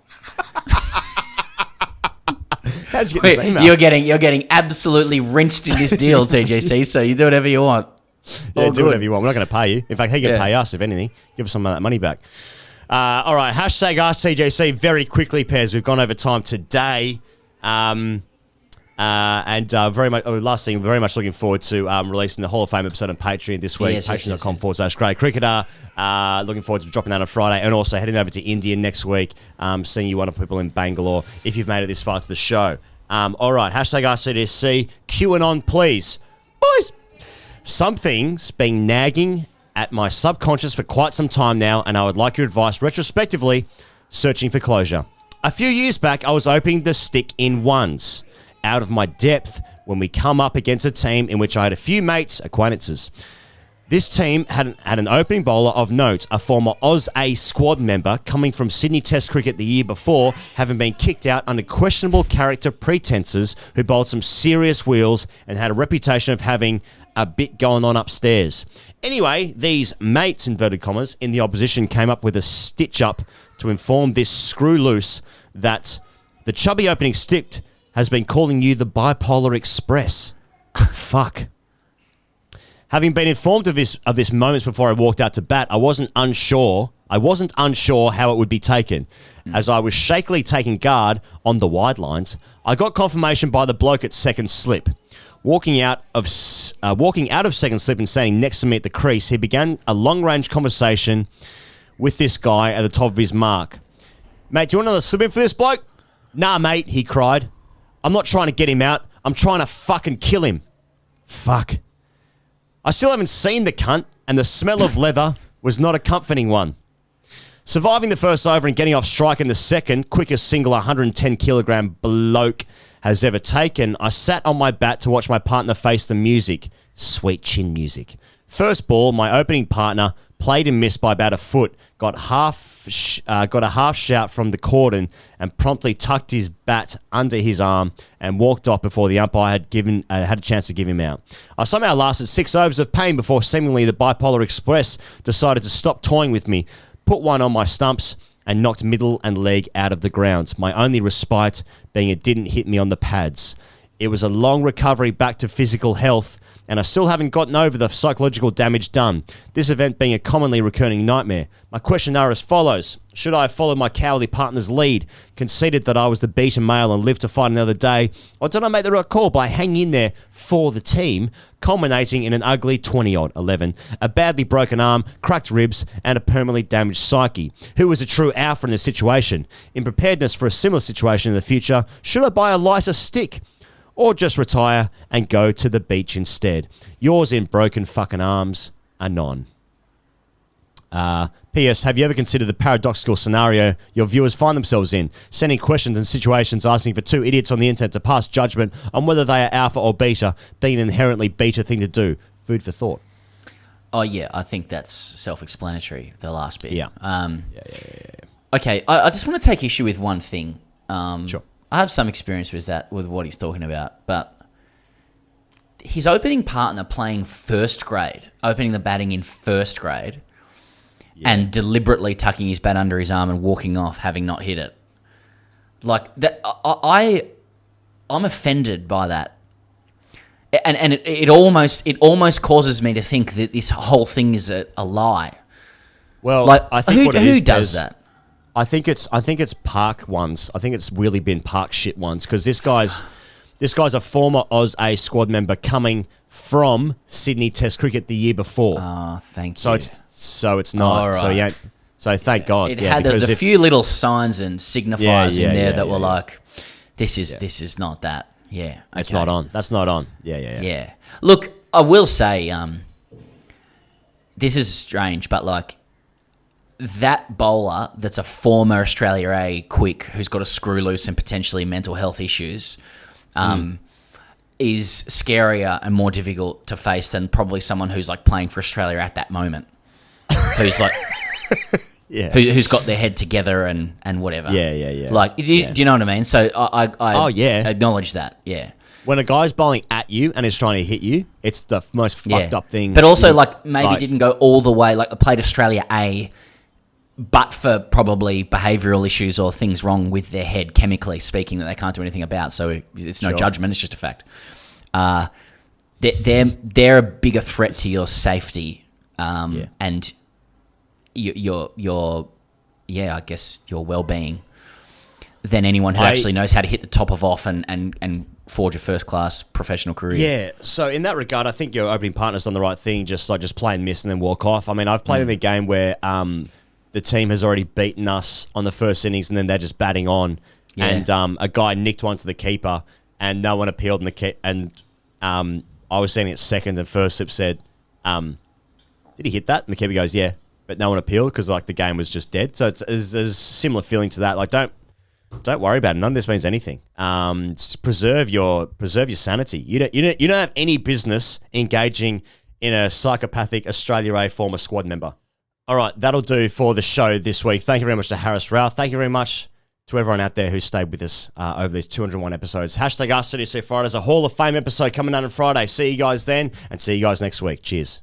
How did you get this email? You're getting absolutely rinsed in this deal, TGC. So you do whatever you want. Yeah, do whatever you want. We're not going to pay you. In fact, he can pay us if anything. Give us some of that money back. All right, hashtag AskTGC very quickly, Pez. We've gone over time today. Very much. Last thing, very much looking forward to releasing the Hall of Fame episode on Patreon this week. Patreon.com/GreyCricketer. Looking forward to dropping that on Friday, and also heading over to India next week. Seeing you wonderful people in Bangalore. If you've made it this far to the show, all right. Hashtag AskTGC. QAnon, please, boys. Something's been nagging at my subconscious for quite some time now, and I would like your advice retrospectively, searching for closure. A few years back, I was opening the stick in ones, out of my depth, when we come up against a team in which I had a few mates, acquaintances. This team had an opening bowler of note, a former Oz A squad member coming from Sydney Test cricket the year before, having been kicked out under questionable character pretenses, who bowled some serious wheels and had a reputation of having a bit going on upstairs. Anyway, these mates, inverted commas, in the opposition came up with a stitch-up to inform this screw loose that the chubby opening stick has been calling you the Bipolar Express. Fuck. Having been informed of this moments before I walked out to bat, I wasn't unsure how it would be taken. As I was shakily taking guard on the wide lines, I got confirmation by the bloke at second slip. Walking out of second slip and standing next to me at the crease, he began a long-range conversation with this guy at the top of his mark. Mate, do you want another slip in for this bloke? Nah, mate, he cried. I'm not trying to get him out. I'm trying to fucking kill him. Fuck. I still haven't seen the cunt, and the smell of leather was not a comforting one. Surviving the first over and getting off strike in the second, quickest single 110-kilogram bloke has ever taken, I sat on my bat to watch my partner face the music. Sweet chin music. First ball, my opening partner played and missed by about a foot, got a half shout from the cordon and promptly tucked his bat under his arm and walked off before the umpire had a chance to give him out. I somehow lasted 6 overs of pain before seemingly the Bipolar Express decided to stop toying with me, put one on my stumps and knocked middle and leg out of the ground. My only respite being it didn't hit me on the pads. It was a long recovery back to physical health, and I still haven't gotten over the psychological damage done, this event being a commonly recurring nightmare. My question are as follows. Should I have followed my cowardly partner's lead, conceded that I was the beaten male and lived to fight another day, or did I make the right call by hanging in there for the team, culminating in an ugly 20-odd 11, a badly broken arm, cracked ribs, and a permanently damaged psyche? Who was a true alpha in this situation? In preparedness for a similar situation in the future, should I buy a lighter stick? Or just retire and go to the beach instead? Yours in broken fucking arms, Anon. P.S. Have you ever considered the paradoxical scenario your viewers find themselves in? Sending questions and situations asking for two idiots on the internet to pass judgment on whether they are alpha or beta, being an inherently beta thing to do. Food for thought. Oh, yeah, I think that's self-explanatory, the last bit. Yeah. Okay, I just want to take issue with one thing. Sure. I have some experience with that, with what he's talking about, but his opening partner playing first grade, opening the batting in first grade, and deliberately tucking his bat under his arm and walking off, having not hit it. Like that, I'm offended by that, and it almost causes me to think that this whole thing is a lie. Well, like, I think who does that? I think it's Park ones. I think it's really been Park shit ones, because this guy's a former Oz A squad member coming from Sydney Test cricket the year before. Oh, thank you. So it's not. Right. So he ain't. So thank God. There's a few little signs and signifiers in there that were like, this is not that. Yeah, okay. It's not on. That's not on. Yeah. Look, I will say, this is strange, but like, that bowler that's a former Australia A quick who's got a screw loose and potentially mental health issues is scarier and more difficult to face than probably someone who's like playing for Australia at that moment, who's like, who's got their head together and whatever. Yeah. Like, do you know what I mean? So I acknowledge that. Yeah. When a guy's bowling at you and is trying to hit you, it's the most fucked up thing. But also, maybe didn't go all the way. Like, played Australia A, but for probably behavioural issues or things wrong with their head, chemically speaking, that they can't do anything about. So it's no judgment; it's just a fact. They're a bigger threat to your safety, and your I guess your well-being than anyone who actually knows how to hit the top of off and forge a first-class professional career. Yeah, so in that regard, I think your opening partner's done the right thing, just play and miss and then walk off. I mean, I've played in a game where the team has already beaten us on the first innings and then they're just batting on, and a guy nicked one to the keeper and no one appealed, and I was standing at second and first slip said, did he hit that? And the keeper goes, yeah. But no one appealed because like the game was just dead. So it's a similar feeling to that. Like don't worry about it. None of this means anything. Preserve your sanity. You don't have any business engaging in a psychopathic Australia A former squad member. All right, that'll do for the show this week. Thank you very much to Harris Rauf. Thank you very much to everyone out there who stayed with us over these 201 episodes. #AskTGC Friday is a Hall of Fame episode coming out on Friday. See you guys then, and see you guys next week. Cheers.